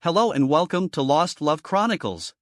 Hello and welcome to Lost Love Chronicles.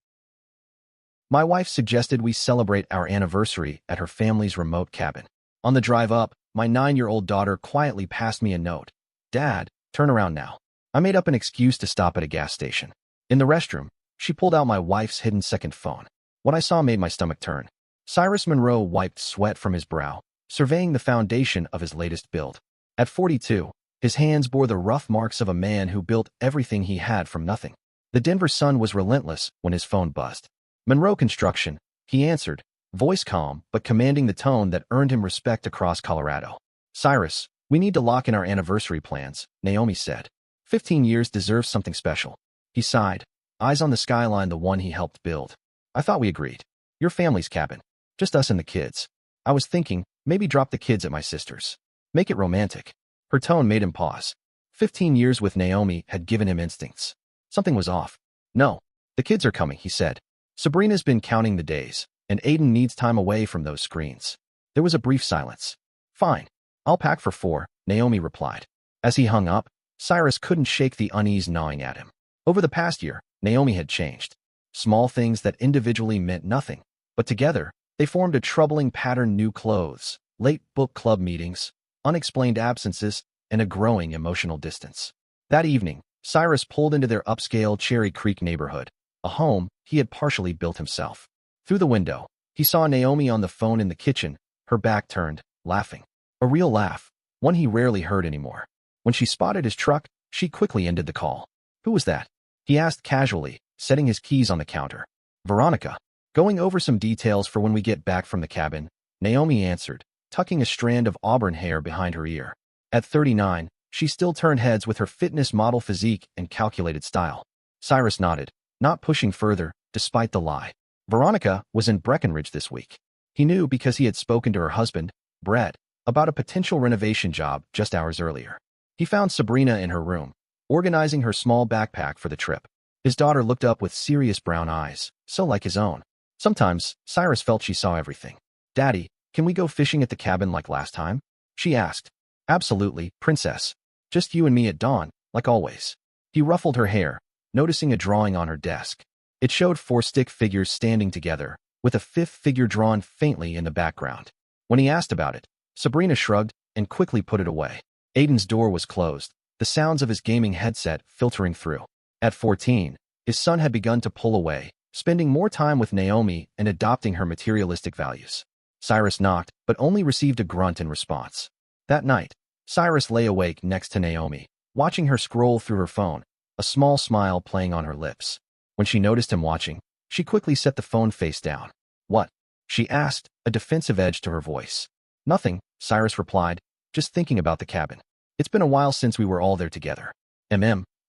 My wife suggested we celebrate our anniversary at her family's remote cabin. On the drive up, my 9-year-old daughter quietly passed me a note. "Dad, turn around now." I made up an excuse to stop at a gas station. In the restroom, she pulled out my wife's hidden second phone. What I saw made my stomach turn. Cyrus Monroe wiped sweat from his brow, surveying the foundation of his latest build. At 42, his hands bore the rough marks of a man who built everything he had from nothing. The Denver sun was relentless when his phone buzzed. "Monroe Construction," he answered, voice calm but commanding the tone that earned him respect across Colorado. "Cyrus, we need to lock in our anniversary plans," Naomi said. 15 years deserves something special. He sighed, eyes on the skyline, the one he helped build. "I thought we agreed. Your family's cabin. Just us and the kids." I was thinking, maybe drop the kids at my sister's. Make it romantic. Her tone made him pause. 15 years with Naomi had given him instincts. Something was off. "No, the kids are coming," he said. "Sabrina's been counting the days, and Aiden needs time away from those screens." There was a brief silence. "Fine. I'll pack for 4, Naomi replied. As he hung up, Cyrus couldn't shake the unease gnawing at him. Over the past year, Naomi had changed. Small things that individually meant nothing, but together, they formed a troubling pattern: new clothes, late book club meetings, unexplained absences, and a growing emotional distance. That evening, Cyrus pulled into their upscale Cherry Creek neighborhood, a home he had partially built himself. Through the window, he saw Naomi on the phone in the kitchen, her back turned, laughing. A real laugh, one he rarely heard anymore. When she spotted his truck, she quickly ended the call. "Who was that?" he asked casually, setting his keys on the counter. "Veronica. Going over some details for when we get back from the cabin," Naomi answered, tucking a strand of auburn hair behind her ear. At 39, she still turned heads with her fitness model physique and calculated style. Cyrus nodded, not pushing further, despite the lie. Veronica was in Breckenridge this week. He knew because he had spoken to her husband, Brett, about a potential renovation job just hours earlier. He found Sabrina in her room, organizing her small backpack for the trip. His daughter looked up with serious brown eyes, so like his own. Sometimes, Cyrus felt she saw everything. "Daddy, can we go fishing at the cabin like last time?" she asked. "Absolutely, princess. Just you and me at dawn, like always." He ruffled her hair, noticing a drawing on her desk. It showed 4 stick figures standing together, with a 5th figure drawn faintly in the background. When he asked about it, Sabrina shrugged and quickly put it away. Aiden's door was closed, the sounds of his gaming headset filtering through. At 14, his son had begun to pull away, spending more time with Naomi and adopting her materialistic values. Cyrus knocked, but only received a grunt in response. That night, Cyrus lay awake next to Naomi, watching her scroll through her phone, a small smile playing on her lips. When she noticed him watching, she quickly set the phone face down. "What?" she asked, a defensive edge to her voice. "Nothing," Cyrus replied, "just thinking about the cabin. It's been a while since we were all there together."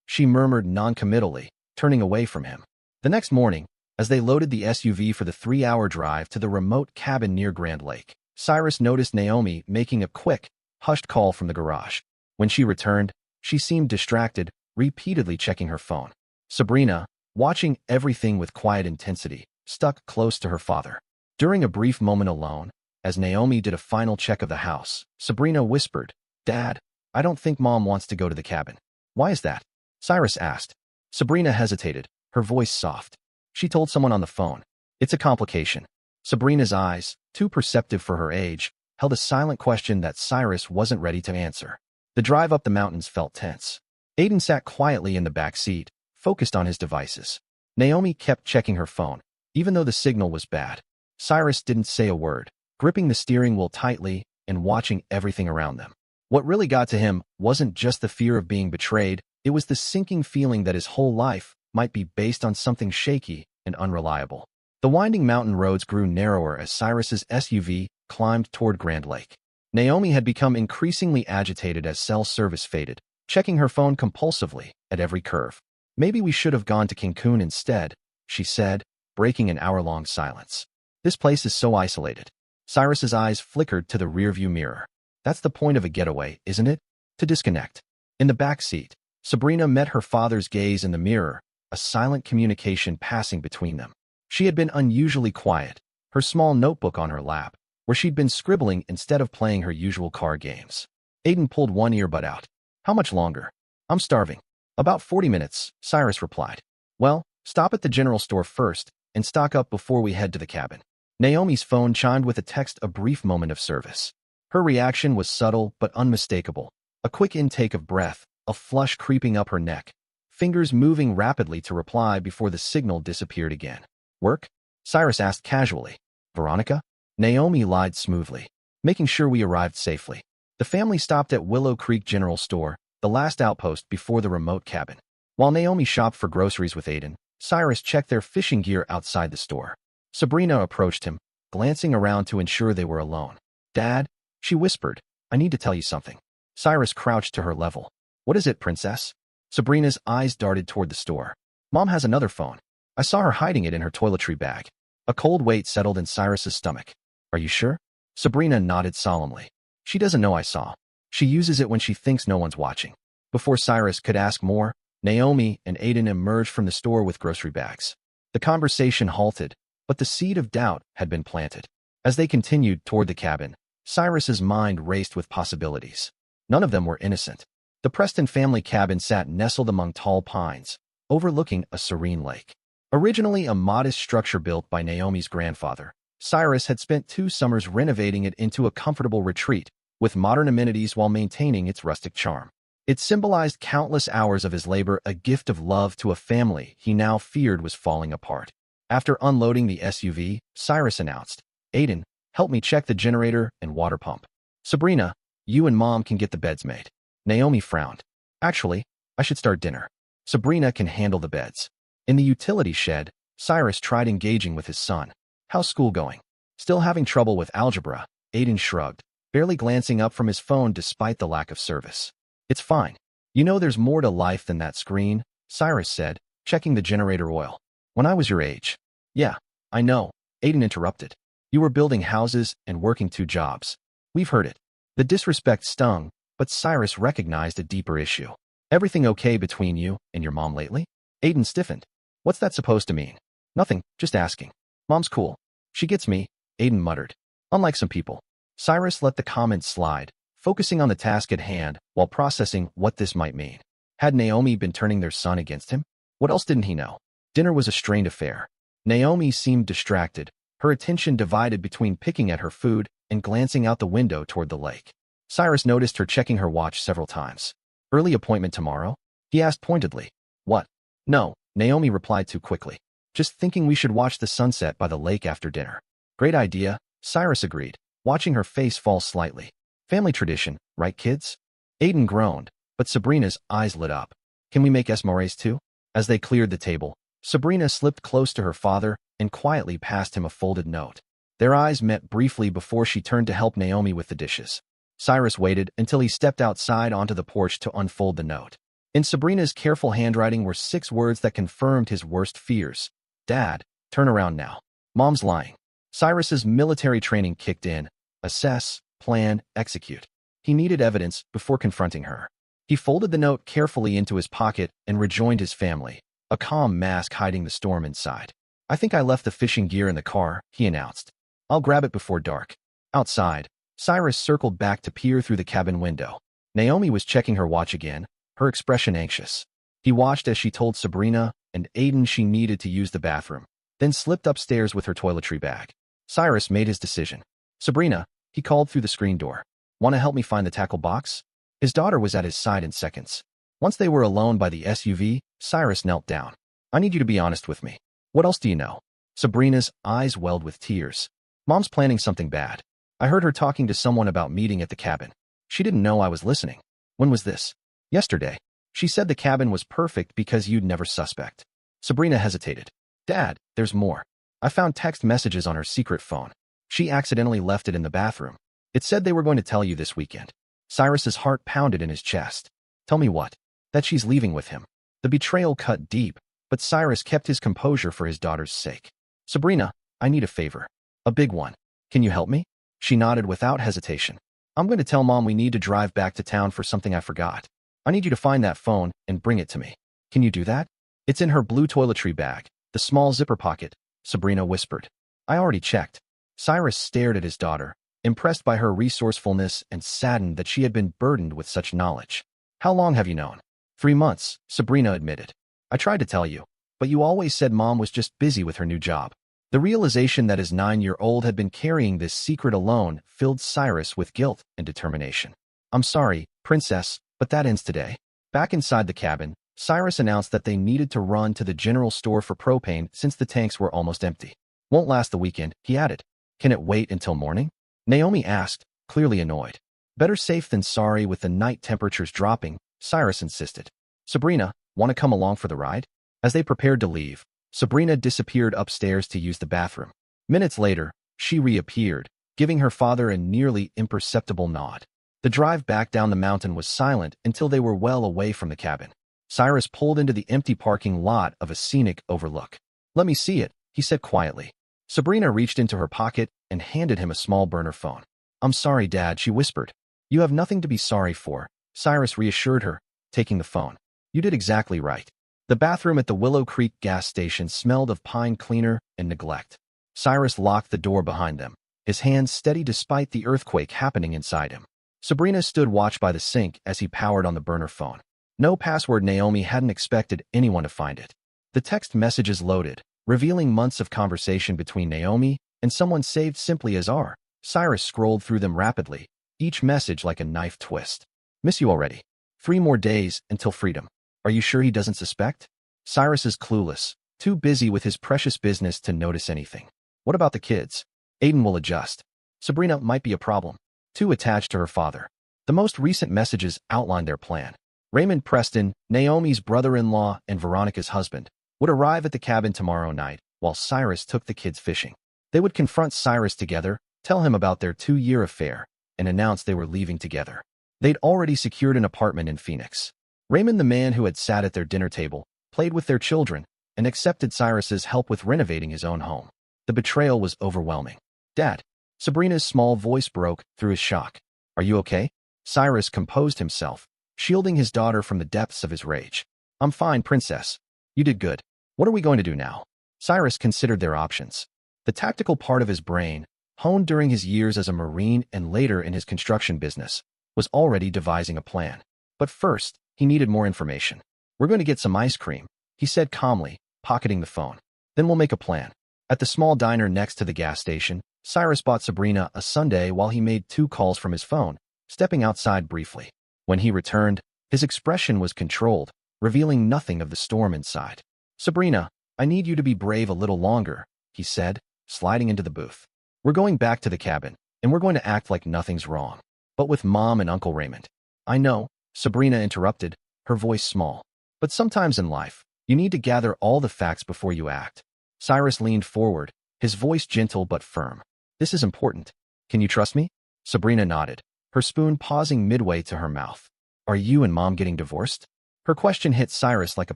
She murmured noncommittally, turning away from him. The next morning, as they loaded the SUV for the 3-hour drive to the remote cabin near Grand Lake, Cyrus noticed Naomi making a quick, hushed call from the garage. When she returned, she seemed distracted, repeatedly checking her phone. Sabrina, watching everything with quiet intensity, stuck close to her father. During a brief moment alone, as Naomi did a final check of the house, Sabrina whispered, "Dad, I don't think Mom wants to go to the cabin." "Why is that?" Cyrus asked. Sabrina hesitated, her voice soft. She told someone on the phone. "It's a complication." Sabrina's eyes, too perceptive for her age, held a silent question that Cyrus wasn't ready to answer. The drive up the mountains felt tense. Aiden sat quietly in the back seat, focused on his devices. Naomi kept checking her phone, even though the signal was bad. Cyrus didn't say a word, gripping the steering wheel tightly and watching everything around them. What really got to him wasn't just the fear of being betrayed, it was the sinking feeling that his whole life might be based on something shaky and unreliable. The winding mountain roads grew narrower as Cyrus's SUV climbed toward Grand Lake. Naomi had become increasingly agitated as cell service faded, checking her phone compulsively at every curve. "Maybe we should have gone to Cancun instead," she said, breaking an hour-long silence. "This place is so isolated." Cyrus's eyes flickered to the rearview mirror. That's the point of a getaway, isn't it? To disconnect. In the back seat, Sabrina met her father's gaze in the mirror, a silent communication passing between them. She had been unusually quiet, her small notebook on her lap, where she'd been scribbling instead of playing her usual card games. Aiden pulled one earbud out. "How much longer?" "I'm starving." About 40 minutes, Cyrus replied. Well, stop at the general store first and stock up before we head to the cabin. Naomi's phone chimed with a text, a brief moment of service. Her reaction was subtle but unmistakable. A quick intake of breath, a flush creeping up her neck, fingers moving rapidly to reply before the signal disappeared again. Work? Cyrus asked casually. Veronica? Naomi lied smoothly, making sure we arrived safely. The family stopped at Willow Creek General Store, the last outpost before the remote cabin. While Naomi shopped for groceries with Aiden, Cyrus checked their fishing gear outside the store. Sabrina approached him, glancing around to ensure they were alone. Dad, she whispered, I need to tell you something. Cyrus crouched to her level. What is it, princess? Sabrina's eyes darted toward the store. Mom has another phone. I saw her hiding it in her toiletry bag. A cold weight settled in Cyrus's stomach. Are you sure? Sabrina nodded solemnly. She doesn't know I saw. She uses it when she thinks no one's watching. Before Cyrus could ask more, Naomi and Aiden emerged from the store with grocery bags. The conversation halted, but the seed of doubt had been planted. As they continued toward the cabin, Cyrus's mind raced with possibilities. None of them were innocent. The Preston family cabin sat nestled among tall pines, overlooking a serene lake. Originally a modest structure built by Naomi's grandfather, Cyrus had spent 2 summers renovating it into a comfortable retreat, with modern amenities while maintaining its rustic charm. It symbolized countless hours of his labor, a gift of love to a family he now feared was falling apart. After unloading the SUV, Cyrus announced, Aiden, help me check the generator and water pump. Sabrina, you and Mom can get the beds made. Naomi frowned. Actually, I should start dinner. Sabrina can handle the beds. In the utility shed, Cyrus tried engaging with his son. How's school going? Still having trouble with algebra, Aiden shrugged, barely glancing up from his phone despite the lack of service. It's fine. You know there's more to life than that screen, Cyrus said, checking the generator oil. When I was your age. Yeah, I know, Aiden interrupted. You were building houses and working 2 jobs. We've heard it. The disrespect stung, but Cyrus recognized a deeper issue. Everything okay between you and your mom lately? Aiden stiffened. What's that supposed to mean? Nothing, just asking. Mom's cool. She gets me, Aiden muttered. Unlike some people. Cyrus let the comment slide, focusing on the task at hand while processing what this might mean. Had Naomi been turning their son against him? What else didn't he know? Dinner was a strained affair. Naomi seemed distracted, her attention divided between picking at her food and glancing out the window toward the lake. Cyrus noticed her checking her watch several times. Early appointment tomorrow? He asked pointedly. What? No, Naomi replied too quickly. Just thinking we should watch the sunset by the lake after dinner. Great idea, Cyrus agreed, watching her face fall slightly. Family tradition, right kids? Aiden groaned, but Sabrina's eyes lit up. Can we make esmores too? As they cleared the table, Sabrina slipped close to her father and quietly passed him a folded note. Their eyes met briefly before she turned to help Naomi with the dishes. Cyrus waited until he stepped outside onto the porch to unfold the note. In Sabrina's careful handwriting were 6 words that confirmed his worst fears. Dad, turn around now. Mom's lying. Cyrus's military training kicked in. Assess, plan, execute. He needed evidence before confronting her. He folded the note carefully into his pocket and rejoined his family, a calm mask hiding the storm inside. I think I left the fishing gear in the car, he announced. I'll grab it before dark. Outside, Cyrus circled back to peer through the cabin window. Naomi was checking her watch again, her expression anxious. He watched as she told Sabrina and Aiden she needed to use the bathroom, then slipped upstairs with her toiletry bag. Cyrus made his decision. Sabrina, he called through the screen door. Want to help me find the tackle box? His daughter was at his side in seconds. Once they were alone by the SUV, Cyrus knelt down. I need you to be honest with me. What else do you know? Sabrina's eyes welled with tears. Mom's planning something bad. I heard her talking to someone about meeting at the cabin. She didn't know I was listening. When was this? Yesterday. She said the cabin was perfect because you'd never suspect. Sabrina hesitated. Dad, there's more. I found text messages on her secret phone. She accidentally left it in the bathroom. It said they were going to tell you this weekend. Cyrus's heart pounded in his chest. Tell me what? That she's leaving with him. The betrayal cut deep, but Cyrus kept his composure for his daughter's sake. Sabrina, I need a favor. A big one. Can you help me? She nodded without hesitation. I'm going to tell Mom we need to drive back to town for something I forgot. I need you to find that phone and bring it to me. Can you do that? It's in her blue toiletry bag, the small zipper pocket, Sabrina whispered. I already checked. Cyrus stared at his daughter, impressed by her resourcefulness and saddened that she had been burdened with such knowledge. How long have you known? 3 months, Sabrina admitted. I tried to tell you, but you always said Mom was just busy with her new job. The realization that his 9-year-old had been carrying this secret alone filled Cyrus with guilt and determination. I'm sorry, Princess, but that ends today. Back inside the cabin, Cyrus announced that they needed to run to the general store for propane since the tanks were almost empty. Won't last the weekend, he added. Can it wait until morning? Naomi asked, clearly annoyed. Better safe than sorry. With the night temperatures dropping, Cyrus insisted. Sabrina, want to come along for the ride? As they prepared to leave, Sabrina disappeared upstairs to use the bathroom. Minutes later, she reappeared, giving her father a nearly imperceptible nod. The drive back down the mountain was silent until they were well away from the cabin. Cyrus pulled into the empty parking lot of a scenic overlook. Let me see it, he said quietly. Sabrina reached into her pocket and handed him a small burner phone. I'm sorry, Dad, she whispered. You have nothing to be sorry for, Cyrus reassured her, taking the phone. You did exactly right. The bathroom at the Willow Creek gas station smelled of pine cleaner and neglect. Cyrus locked the door behind them, his hands steady despite the earthquake happening inside him. Sabrina stood watch by the sink as he powered on the burner phone. No password. Naomi hadn't expected anyone to find it. The text messages loaded, revealing months of conversation between Naomi and someone saved simply as R. Cyrus scrolled through them rapidly, each message like a knife twist. Miss you already. 3 more days until freedom. Are you sure he doesn't suspect? Cyrus is clueless, too busy with his precious business to notice anything. What about the kids? Aiden will adjust. Sabrina might be a problem. Too attached to her father. The most recent messages outlined their plan. Raymond Preston, Naomi's brother-in-law and Veronica's husband, would arrive at the cabin tomorrow night while Cyrus took the kids fishing. They would confront Cyrus together, tell him about their 2-year affair, and announce they were leaving together. They'd already secured an apartment in Phoenix. Raymond, the man who had sat at their dinner table, played with their children, and accepted Cyrus's help with renovating his own home. The betrayal was overwhelming. Dad. Sabrina's small voice broke through his shock. Are you okay? Cyrus composed himself, shielding his daughter from the depths of his rage. I'm fine, Princess. You did good. What are we going to do now? Cyrus considered their options. The tactical part of his brain, honed during his years as a Marine and later in his construction business, was already devising a plan. But first, he needed more information. We're going to get some ice cream, he said calmly, pocketing the phone. Then we'll make a plan. At the small diner next to the gas station, Cyrus bought Sabrina a sundae while he made 2 calls from his phone, stepping outside briefly. When he returned, his expression was controlled, revealing nothing of the storm inside. Sabrina, I need you to be brave a little longer, he said, sliding into the booth. We're going back to the cabin, and we're going to act like nothing's wrong. But with Mom and Uncle Raymond. I know, Sabrina interrupted, her voice small. But sometimes in life, you need to gather all the facts before you act. Cyrus leaned forward, his voice gentle but firm. This is important. Can you trust me? Sabrina nodded, her spoon pausing midway to her mouth. Are you and Mom getting divorced? Her question hit Cyrus like a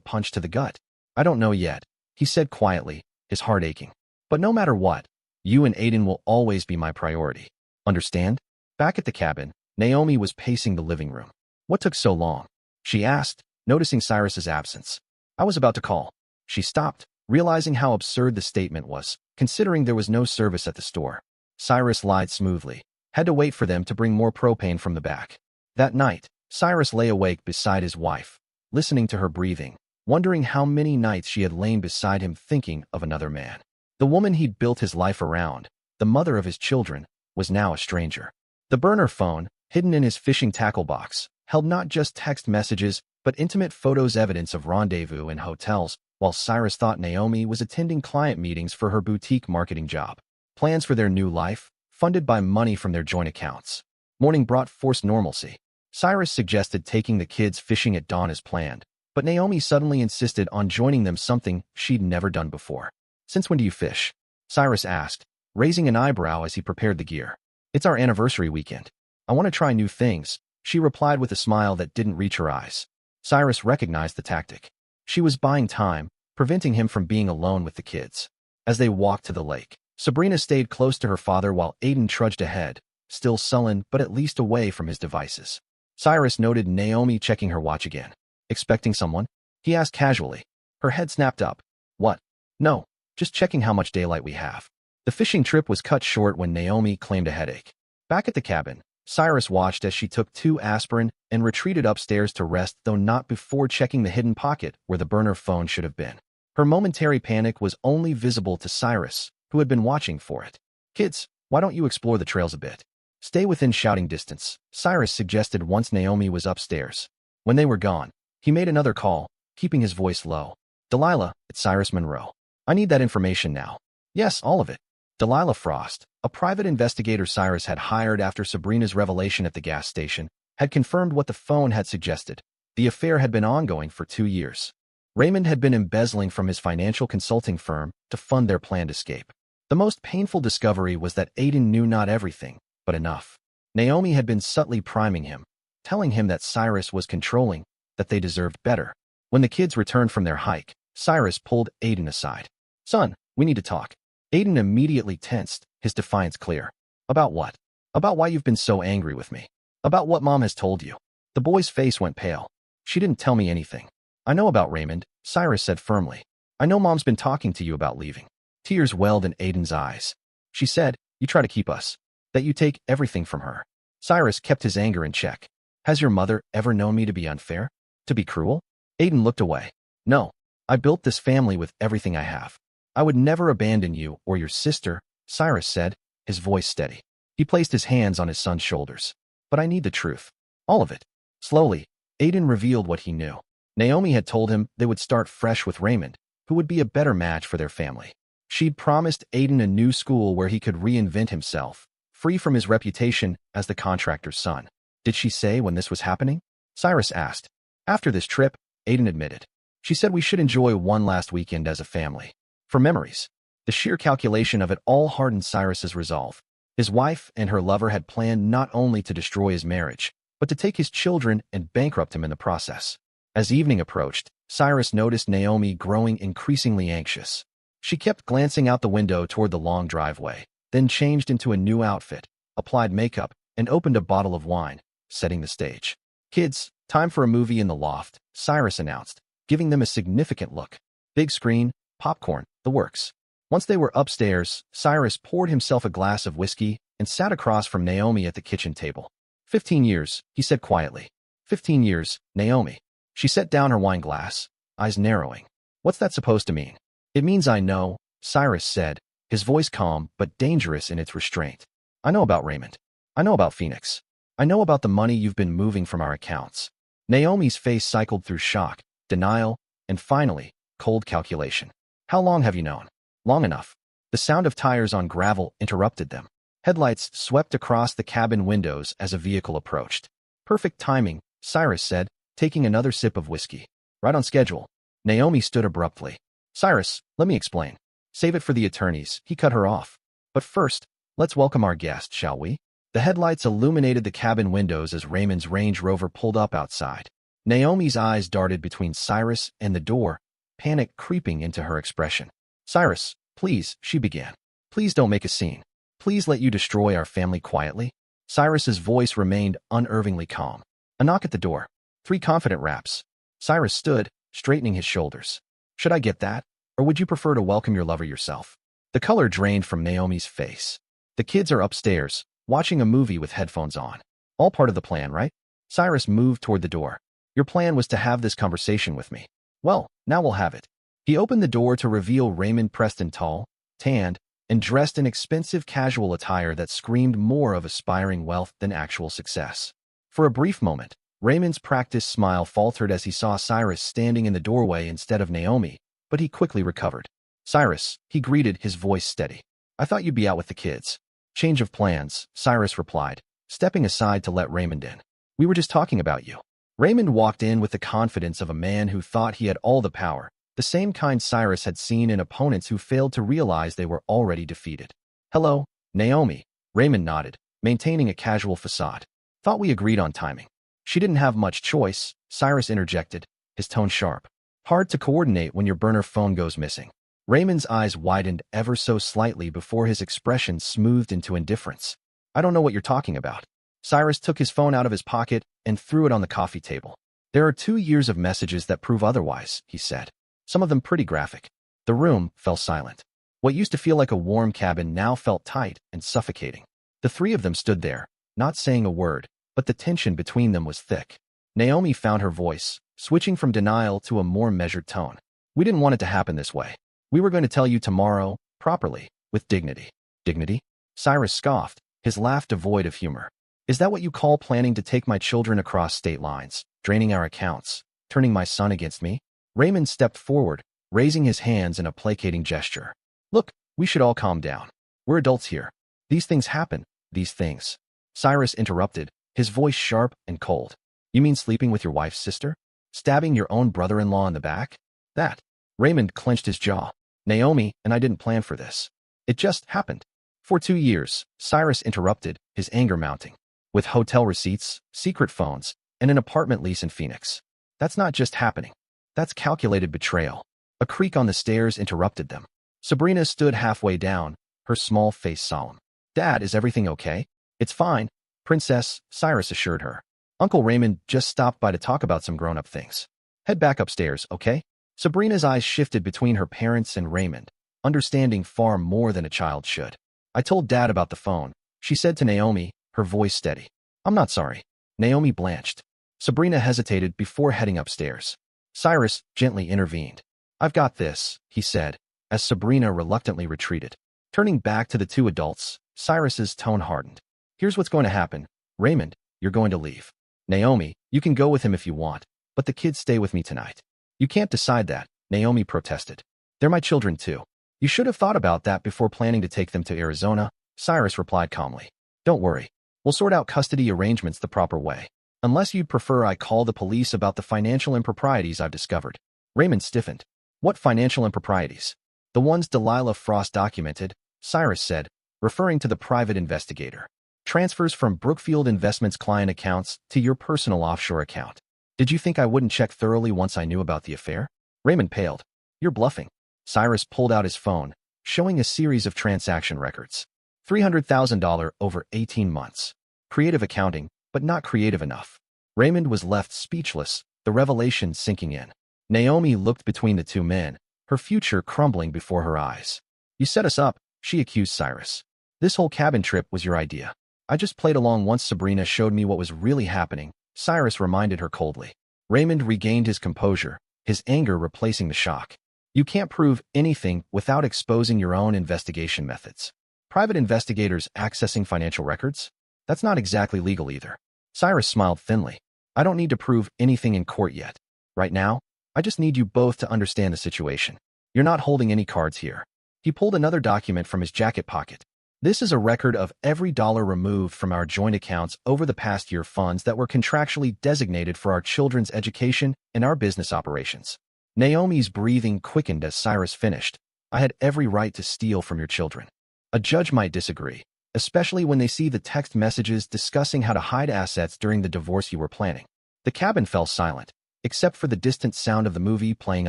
punch to the gut. I don't know yet, he said quietly, his heart aching. But no matter what, you and Aiden will always be my priority. Understand? Back at the cabin, Naomi was pacing the living room. What took so long? She asked, noticing Cyrus's absence. I was about to call. She stopped, realizing how absurd the statement was, considering there was no service at the store. Cyrus lied smoothly. Had to wait for them to bring more propane from the back. That night, Cyrus lay awake beside his wife, listening to her breathing, wondering how many nights she had lain beside him thinking of another man. The woman he'd built his life around, the mother of his children, was now a stranger. The burner phone, hidden in his fishing tackle box, held not just text messages, but intimate photos, evidence of rendezvous in hotels, while Cyrus thought Naomi was attending client meetings for her boutique marketing job. Plans for their new life, funded by money from their joint accounts. Morning brought forced normalcy. Cyrus suggested taking the kids fishing at dawn as planned, but Naomi suddenly insisted on joining them, something she'd never done before. Since when do you fish? Cyrus asked, raising an eyebrow as he prepared the gear. It's our anniversary weekend. I want to try new things, she replied with a smile that didn't reach her eyes. Cyrus recognized the tactic. She was buying time, preventing him from being alone with the kids. As they walked to the lake, Sabrina stayed close to her father while Aiden trudged ahead, still sullen but at least away from his devices. Cyrus noted Naomi checking her watch again. Expecting someone? He asked casually. Her head snapped up. What? No, just checking how much daylight we have. The fishing trip was cut short when Naomi claimed a headache. Back at the cabin, Cyrus watched as she took 2 aspirin and retreated upstairs to rest, though not before checking the hidden pocket where the burner phone should have been. Her momentary panic was only visible to Cyrus, who had been watching for it. "Kids, why don't you explore the trails a bit? Stay within shouting distance," Cyrus suggested once Naomi was upstairs. When they were gone, he made another call, keeping his voice low. "Delilah, it's Cyrus Monroe. I need that information now." "Yes, all of it." Delilah Frost, a private investigator Cyrus had hired after Sabrina's revelation at the gas station, had confirmed what the phone had suggested. The affair had been ongoing for 2 years. Raymond had been embezzling from his financial consulting firm to fund their planned escape. The most painful discovery was that Aiden knew not everything, but enough. Naomi had been subtly priming him, telling him that Cyrus was controlling, that they deserved better. When the kids returned from their hike, Cyrus pulled Aiden aside. "Son, we need to talk." Aiden immediately tensed, his defiance clear. "About what?" "About why you've been so angry with me. About what Mom has told you." The boy's face went pale. "She didn't tell me anything." "I know about Raymond," Cyrus said firmly. "I know Mom's been talking to you about leaving." Tears welled in Aiden's eyes. "She said, you try to keep us. That you take everything from her." Cyrus kept his anger in check. "Has your mother ever known me to be unfair? To be cruel?" Aiden looked away. "No. I built this family with everything I have. I would never abandon you or your sister," Cyrus said, his voice steady. He placed his hands on his son's shoulders. "But I need the truth. All of it." Slowly, Aiden revealed what he knew. Naomi had told him they would start fresh with Raymond, who would be a better match for their family. She'd promised Aiden a new school where he could reinvent himself, free from his reputation as the contractor's son. "Did she say when this was happening?" Cyrus asked. "After this trip," Aiden admitted. "She said we should enjoy one last weekend as a family. For memories." The sheer calculation of it all hardened Cyrus's resolve. His wife and her lover had planned not only to destroy his marriage, but to take his children and bankrupt him in the process. As evening approached, Cyrus noticed Naomi growing increasingly anxious. She kept glancing out the window toward the long driveway, then changed into a new outfit, applied makeup, and opened a bottle of wine, setting the stage. "Kids, time for a movie in the loft," Cyrus announced, giving them a significant look. "Big screen, popcorn, the works." Once they were upstairs, Cyrus poured himself a glass of whiskey and sat across from Naomi at the kitchen table. 15 years, he said quietly. 15 years, Naomi." She set down her wine glass, eyes narrowing. "What's that supposed to mean?" "It means I know," Cyrus said, his voice calm but dangerous in its restraint. "I know about Raymond. I know about Phoenix. I know about the money you've been moving from our accounts." Naomi's face cycled through shock, denial, and finally, cold calculation. "How long have you known?" "Long enough." The sound of tires on gravel interrupted them. Headlights swept across the cabin windows as a vehicle approached. "Perfect timing," Cyrus said, taking another sip of whiskey. "Right on schedule." Naomi stood abruptly. "Cyrus, let me explain." "Save it for the attorneys," he cut her off. "But first, let's welcome our guest, shall we?" The headlights illuminated the cabin windows as Raymond's Range Rover pulled up outside. Naomi's eyes darted between Cyrus and the door, panic creeping into her expression. "Cyrus, please," she began. "Please don't make a scene. Please let you destroy our family quietly." Cyrus's voice remained unervingly calm. A knock at the door. 3 confident raps. Cyrus stood, straightening his shoulders. "Should I get that? Or would you prefer to welcome your lover yourself?" The color drained from Naomi's face. "The kids are upstairs, watching a movie with headphones on. All part of the plan, right?" Cyrus moved toward the door. "Your plan was to have this conversation with me. Well, now we'll have it." He opened the door to reveal Raymond Preston, tall, tanned, and dressed in expensive casual attire that screamed more of aspiring wealth than actual success. For a brief moment, Raymond's practiced smile faltered as he saw Cyrus standing in the doorway instead of Naomi, but he quickly recovered. "Cyrus," he greeted, his voice steady. "I thought you'd be out with the kids." "Change of plans," Cyrus replied, stepping aside to let Raymond in. "We were just talking about you." Raymond walked in with the confidence of a man who thought he had all the power, the same kind Cyrus had seen in opponents who failed to realize they were already defeated. "Hello, Naomi," Raymond nodded, maintaining a casual facade. "Thought we agreed on timing." "She didn't have much choice," Cyrus interjected, his tone sharp. "Hard to coordinate when your burner phone goes missing." Raymond's eyes widened ever so slightly before his expression smoothed into indifference. "I don't know what you're talking about." Cyrus took his phone out of his pocket and threw it on the coffee table. "There are 2 years of messages that prove otherwise," he said. "Some of them pretty graphic." The room fell silent. What used to feel like a warm cabin now felt tight and suffocating. The 3 of them stood there, not saying a word, but the tension between them was thick. Naomi found her voice, switching from denial to a more measured tone. We didn't want it to happen this way. We were going to tell you tomorrow, properly, with dignity. Dignity? Cyrus scoffed, his laugh devoid of humor. Is that what you call planning to take my children across state lines, draining our accounts, turning my son against me? Raymond stepped forward, raising his hands in a placating gesture. Look, we should all calm down. We're adults here. These things happen, these things. Cyrus interrupted, his voice sharp and cold. You mean sleeping with your wife's sister? Stabbing your own brother-in-law in the back? That. Raymond clenched his jaw. Naomi and I didn't plan for this. It just happened. For 2 years, Cyrus interrupted, his anger mounting. With hotel receipts, secret phones, and an apartment lease in Phoenix. That's not just happening. That's calculated betrayal. A creak on the stairs interrupted them. Sabrina stood halfway down, her small face solemn. Dad, is everything okay? It's fine, Princess, Cyrus assured her. Uncle Raymond just stopped by to talk about some grown-up things. Head back upstairs, okay? Sabrina's eyes shifted between her parents and Raymond, understanding far more than a child should. I told Dad about the phone, she said to Naomi, her voice steady. I'm not sorry. Naomi blanched. Sabrina hesitated before heading upstairs. Cyrus gently intervened. I've got this, he said, as Sabrina reluctantly retreated. Turning back to the two adults, Cyrus's tone hardened. Here's what's going to happen. Raymond, you're going to leave. Naomi, you can go with him if you want, but the kids stay with me tonight. You can't decide that, Naomi protested. They're my children too. You should have thought about that before planning to take them to Arizona, Cyrus replied calmly. Don't worry. We'll sort out custody arrangements the proper way. Unless you'd prefer I call the police about the financial improprieties I've discovered. Raymond stiffened. What financial improprieties? The ones Delilah Frost documented, Cyrus said, referring to the private investigator. Transfers from Brookfield Investments client accounts to your personal offshore account. Did you think I wouldn't check thoroughly once I knew about the affair? Raymond paled. You're bluffing. Cyrus pulled out his phone, showing a series of transaction records. $300,000 over 18 months. Creative accounting, but not creative enough. Raymond was left speechless, the revelation sinking in. Naomi looked between the two men, her future crumbling before her eyes. You set us up, she accused Cyrus. This whole cabin trip was your idea. I just played along once Sabrina showed me what was really happening, Cyrus reminded her coldly. Raymond regained his composure, his anger replacing the shock. You can't prove anything without exposing your own investigation methods. Private investigators accessing financial records? That's not exactly legal either. Cyrus smiled thinly. I don't need to prove anything in court yet. Right now, I just need you both to understand the situation. You're not holding any cards here. He pulled another document from his jacket pocket. This is a record of every dollar removed from our joint accounts over the past year, funds that were contractually designated for our children's education and our business operations. Naomi's breathing quickened as Cyrus finished. I had every right to steal from your children. A judge might disagree, especially when they see the text messages discussing how to hide assets during the divorce you were planning. The cabin fell silent, except for the distant sound of the movie playing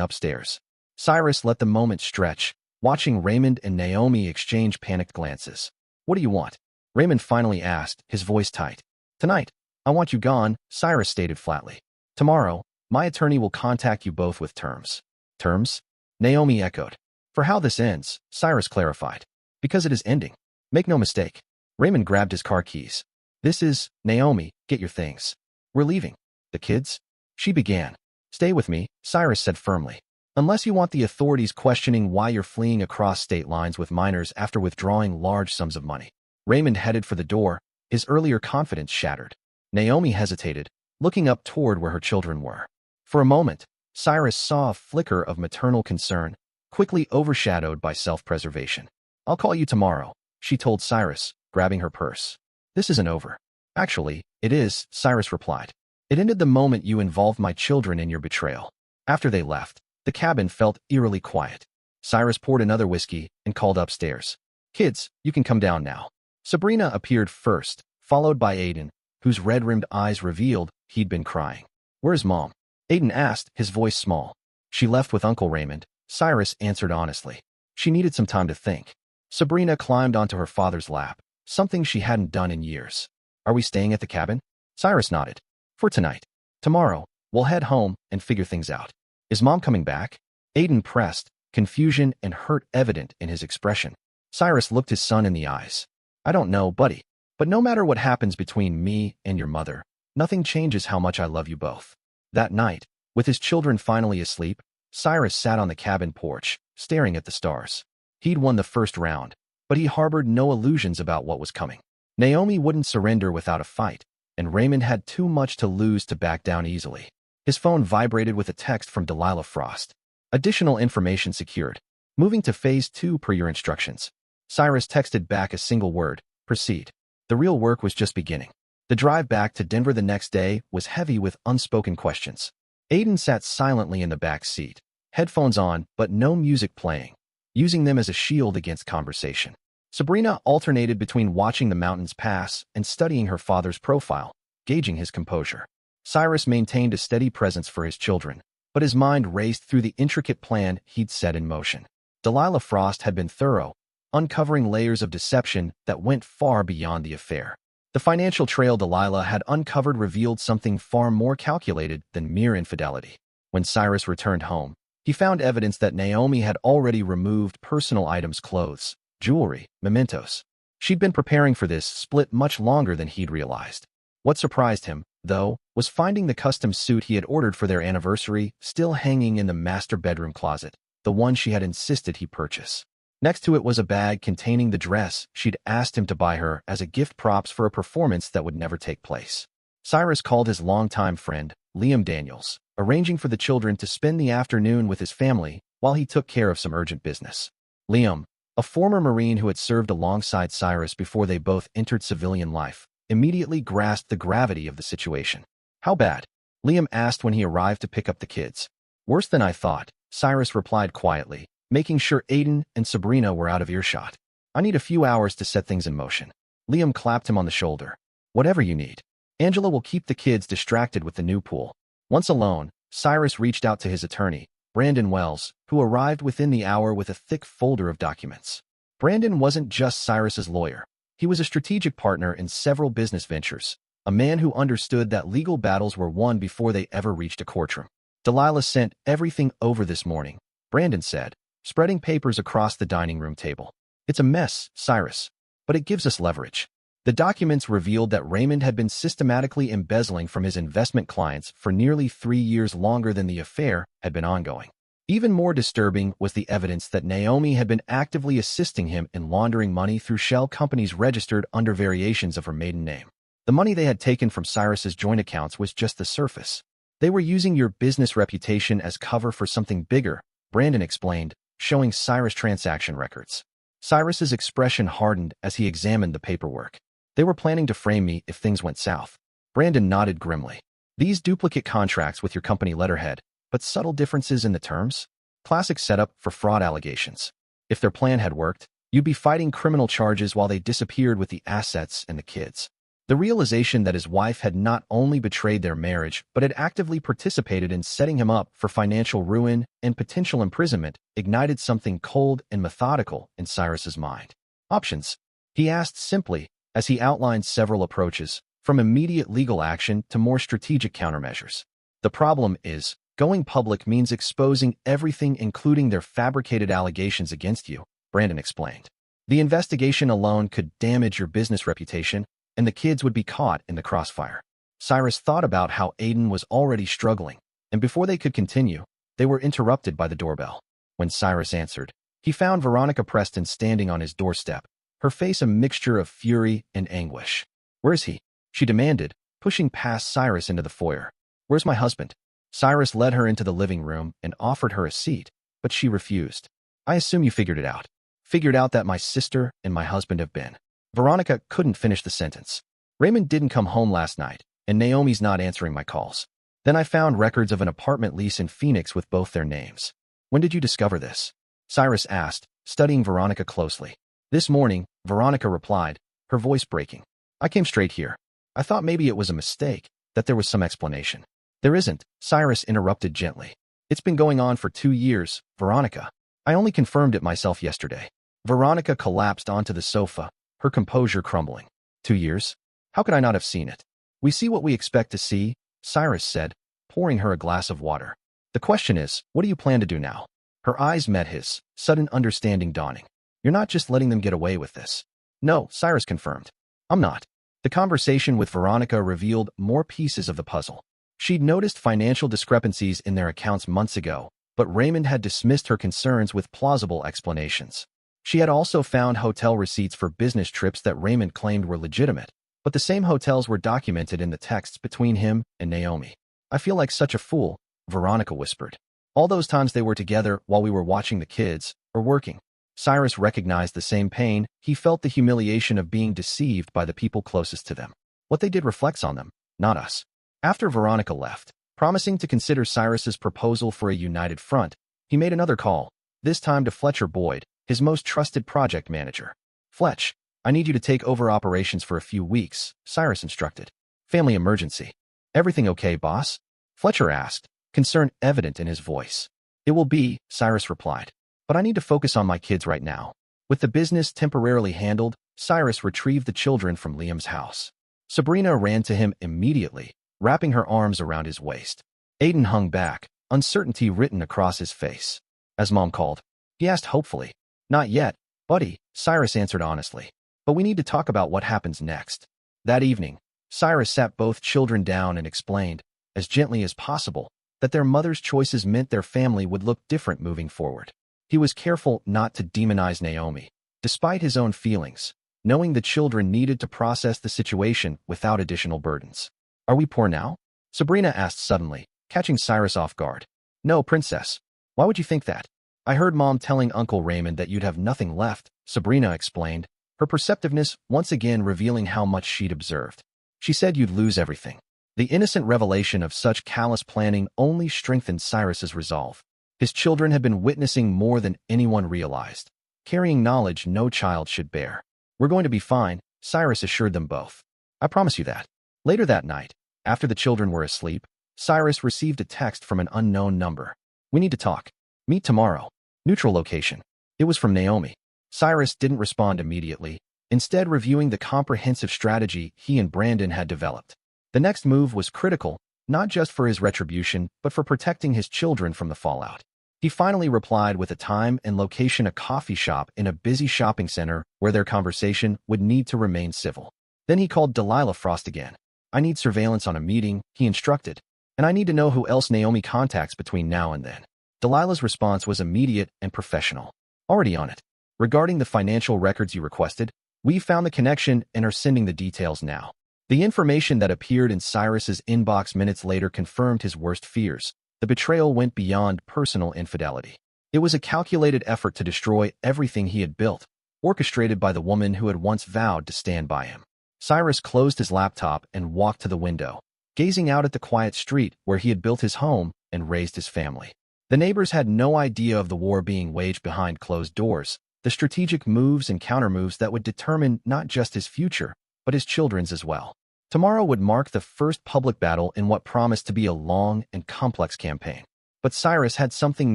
upstairs. Cyrus let the moment stretch, watching Raymond and Naomi exchange panicked glances. What do you want? Raymond finally asked, his voice tight. Tonight, I want you gone, Cyrus stated flatly. Tomorrow, my attorney will contact you both with terms. Terms? Naomi echoed. For how this ends, Cyrus clarified. Because it is ending. Make no mistake. Raymond grabbed his car keys. This is, Naomi, get your things. We're leaving. The kids? She began. Stay with me, Cyrus said firmly. Unless you want the authorities questioning why you're fleeing across state lines with minors after withdrawing large sums of money. Raymond headed for the door, his earlier confidence shattered. Naomi hesitated, looking up toward where her children were. For a moment, Cyrus saw a flicker of maternal concern, quickly overshadowed by self-preservation. I'll call you tomorrow, she told Cyrus, grabbing her purse. This isn't over. Actually, it is, Cyrus replied. It ended the moment you involved my children in your betrayal. After they left, the cabin felt eerily quiet. Cyrus poured another whiskey and called upstairs. Kids, you can come down now. Sabrina appeared first, followed by Aiden, whose red-rimmed eyes revealed he'd been crying. Where's Mom? Aiden asked, his voice small. She left with Uncle Raymond, Cyrus answered honestly. She needed some time to think. Sabrina climbed onto her father's lap, something she hadn't done in years. Are we staying at the cabin? Cyrus nodded. For tonight. Tomorrow, we'll head home and figure things out. Is Mom coming back? Aiden pressed, confusion and hurt evident in his expression. Cyrus looked his son in the eyes. I don't know, buddy. But no matter what happens between me and your mother, nothing changes how much I love you both. That night, with his children finally asleep, Cyrus sat on the cabin porch, staring at the stars. He'd won the first round, but he harbored no illusions about what was coming. Naomi wouldn't surrender without a fight, and Raymond had too much to lose to back down easily. His phone vibrated with a text from Delilah Frost. Additional information secured. Moving to phase 2 per your instructions. Cyrus texted back a single word: proceed. The real work was just beginning. The drive back to Denver the next day was heavy with unspoken questions. Aiden sat silently in the back seat, headphones on but no music playing, using them as a shield against conversation. Sabrina alternated between watching the mountains pass and studying her father's profile, gauging his composure. Cyrus maintained a steady presence for his children, but his mind raced through the intricate plan he'd set in motion. Delilah Frost had been thorough, uncovering layers of deception that went far beyond the affair. The financial trail Delilah had uncovered revealed something far more calculated than mere infidelity. When Cyrus returned home, he found evidence that Naomi had already removed personal items, clothes, jewelry, mementos. She'd been preparing for this split much longer than he'd realized. What surprised him, though, was finding the custom suit he had ordered for their anniversary still hanging in the master bedroom closet, the one she had insisted he purchase. Next to it was a bag containing the dress she'd asked him to buy her as a gift, props for a performance that would never take place. Cyrus called his longtime friend, Liam Daniels, arranging for the children to spend the afternoon with his family while he took care of some urgent business. Liam, a former Marine who had served alongside Cyrus before they both entered civilian life, immediately grasped the gravity of the situation. "How bad?" Liam asked when he arrived to pick up the kids. "Worse than I thought," Cyrus replied quietly, making sure Aiden and Sabrina were out of earshot. "I need a few hours to set things in motion." Liam clapped him on the shoulder. "Whatever you need. Angela will keep the kids distracted with the new pool." Once alone, Cyrus reached out to his attorney, Brandon Wells, who arrived within the hour with a thick folder of documents. Brandon wasn't just Cyrus's lawyer. He was a strategic partner in several business ventures, a man who understood that legal battles were won before they ever reached a courtroom. "Delilah sent everything over this morning," Brandon said, spreading papers across the dining room table. "It's a mess, Cyrus, but it gives us leverage." The documents revealed that Raymond had been systematically embezzling from his investment clients for nearly 3 years, longer than the affair had been ongoing. Even more disturbing was the evidence that Naomi had been actively assisting him in laundering money through shell companies registered under variations of her maiden name. The money they had taken from Cyrus's joint accounts was just the surface. "They were using your business reputation as cover for something bigger," Brandon explained, showing Cyrus transaction records. Cyrus's expression hardened as he examined the paperwork. "They were planning to frame me if things went south." Brandon nodded grimly. "These duplicate contracts with your company letterhead, but subtle differences in the terms? Classic setup for fraud allegations. If their plan had worked, you'd be fighting criminal charges while they disappeared with the assets and the kids." The realization that his wife had not only betrayed their marriage but had actively participated in setting him up for financial ruin and potential imprisonment ignited something cold and methodical in Cyrus's mind. "Options?" he asked simply, as he outlined several approaches, from immediate legal action to more strategic countermeasures. "The problem is, going public means exposing everything, including their fabricated allegations against you," Brandon explained. "The investigation alone could damage your business reputation, and the kids would be caught in the crossfire." Cyrus thought about how Aiden was already struggling, and before they could continue, they were interrupted by the doorbell. When Cyrus answered, he found Veronica Preston standing on his doorstep, her face a mixture of fury and anguish. "Where's he?" she demanded, pushing past Cyrus into the foyer. "Where's my husband?" Cyrus led her into the living room and offered her a seat, but she refused. "I assume you figured it out." "Figured out that my sister and my husband have been." Veronica couldn't finish the sentence. "Raymond didn't come home last night, and Naomi's not answering my calls. Then I found records of an apartment lease in Phoenix with both their names." "When did you discover this?" Cyrus asked, studying Veronica closely. "This morning," Veronica replied, her voice breaking. "I came straight here. I thought maybe it was a mistake, that there was some explanation." "There isn't," Cyrus interrupted gently. "It's been going on for 2 years, Veronica. I only confirmed it myself yesterday." Veronica collapsed onto the sofa, her composure crumbling. 2 years? How could I not have seen it?" "We see what we expect to see," Cyrus said, pouring her a glass of water. "The question is, what do you plan to do now?" Her eyes met his, sudden understanding dawning. "You're not just letting them get away with this." "No," Cyrus confirmed. "I'm not. The conversation with Veronica revealed more pieces of the puzzle. She'd noticed financial discrepancies in their accounts months ago, but Raymond had dismissed her concerns with plausible explanations. She had also found hotel receipts for business trips that Raymond claimed were legitimate, but the same hotels were documented in the texts between him and Naomi. "I feel like such a fool," Veronica whispered. "All those times they were together while we were watching the kids, or working." Cyrus recognized the same pain. He felt the humiliation of being deceived by the people closest to them. What they did reflects on them, not us. After Veronica left, promising to consider Cyrus's proposal for a united front, he made another call, this time to Fletcher Boyd, his most trusted project manager. "Fletch, I need you to take over operations for a few weeks," Cyrus instructed. "Family emergency." "Everything okay, boss?" Fletcher asked, concern evident in his voice. "It will be," Cyrus replied. "But I need to focus on my kids right now." With the business temporarily handled, Cyrus retrieved the children from Liam's house. Sabrina ran to him immediately, wrapping her arms around his waist. Aiden hung back, uncertainty written across his face. "As Mom called?" he asked hopefully. "Not yet, buddy," Cyrus answered honestly. "But we need to talk about what happens next." That evening, Cyrus sat both children down and explained, as gently as possible, that their mother's choices meant their family would look different moving forward. He was careful not to demonize Naomi, despite his own feelings, knowing the children needed to process the situation without additional burdens. "Are we poor now?" Sabrina asked suddenly, catching Cyrus off guard. "No, princess. Why would you think that?" "I heard Mom telling Uncle Raymond that you'd have nothing left," Sabrina explained, her perceptiveness once again revealing how much she'd observed. "She said you'd lose everything." The innocent revelation of such callous planning only strengthened Cyrus's resolve. His children had been witnessing more than anyone realized, carrying knowledge no child should bear. "We're going to be fine," Cyrus assured them both. "I promise you that." Later that night, after the children were asleep, Cyrus received a text from an unknown number. "We need to talk. Meet tomorrow. Neutral location." It was from Naomi. Cyrus didn't respond immediately, instead reviewing the comprehensive strategy he and Brandon had developed. The next move was critical, not just for his retribution, but for protecting his children from the fallout. He finally replied with a time and location, a coffee shop in a busy shopping center where their conversation would need to remain civil. Then he called Delilah Frost again. "I need surveillance on a meeting," he instructed, "and I need to know who else Naomi contacts between now and then." Delilah's response was immediate and professional. "Already on it. Regarding the financial records you requested, we found the connection and are sending the details now." The information that appeared in Cyrus's inbox minutes later confirmed his worst fears. The betrayal went beyond personal infidelity. It was a calculated effort to destroy everything he had built, orchestrated by the woman who had once vowed to stand by him. Cyrus closed his laptop and walked to the window, gazing out at the quiet street where he had built his home and raised his family. The neighbors had no idea of the war being waged behind closed doors, the strategic moves and countermoves that would determine not just his future, but his children's as well. Tomorrow would mark the first public battle in what promised to be a long and complex campaign. But Cyrus had something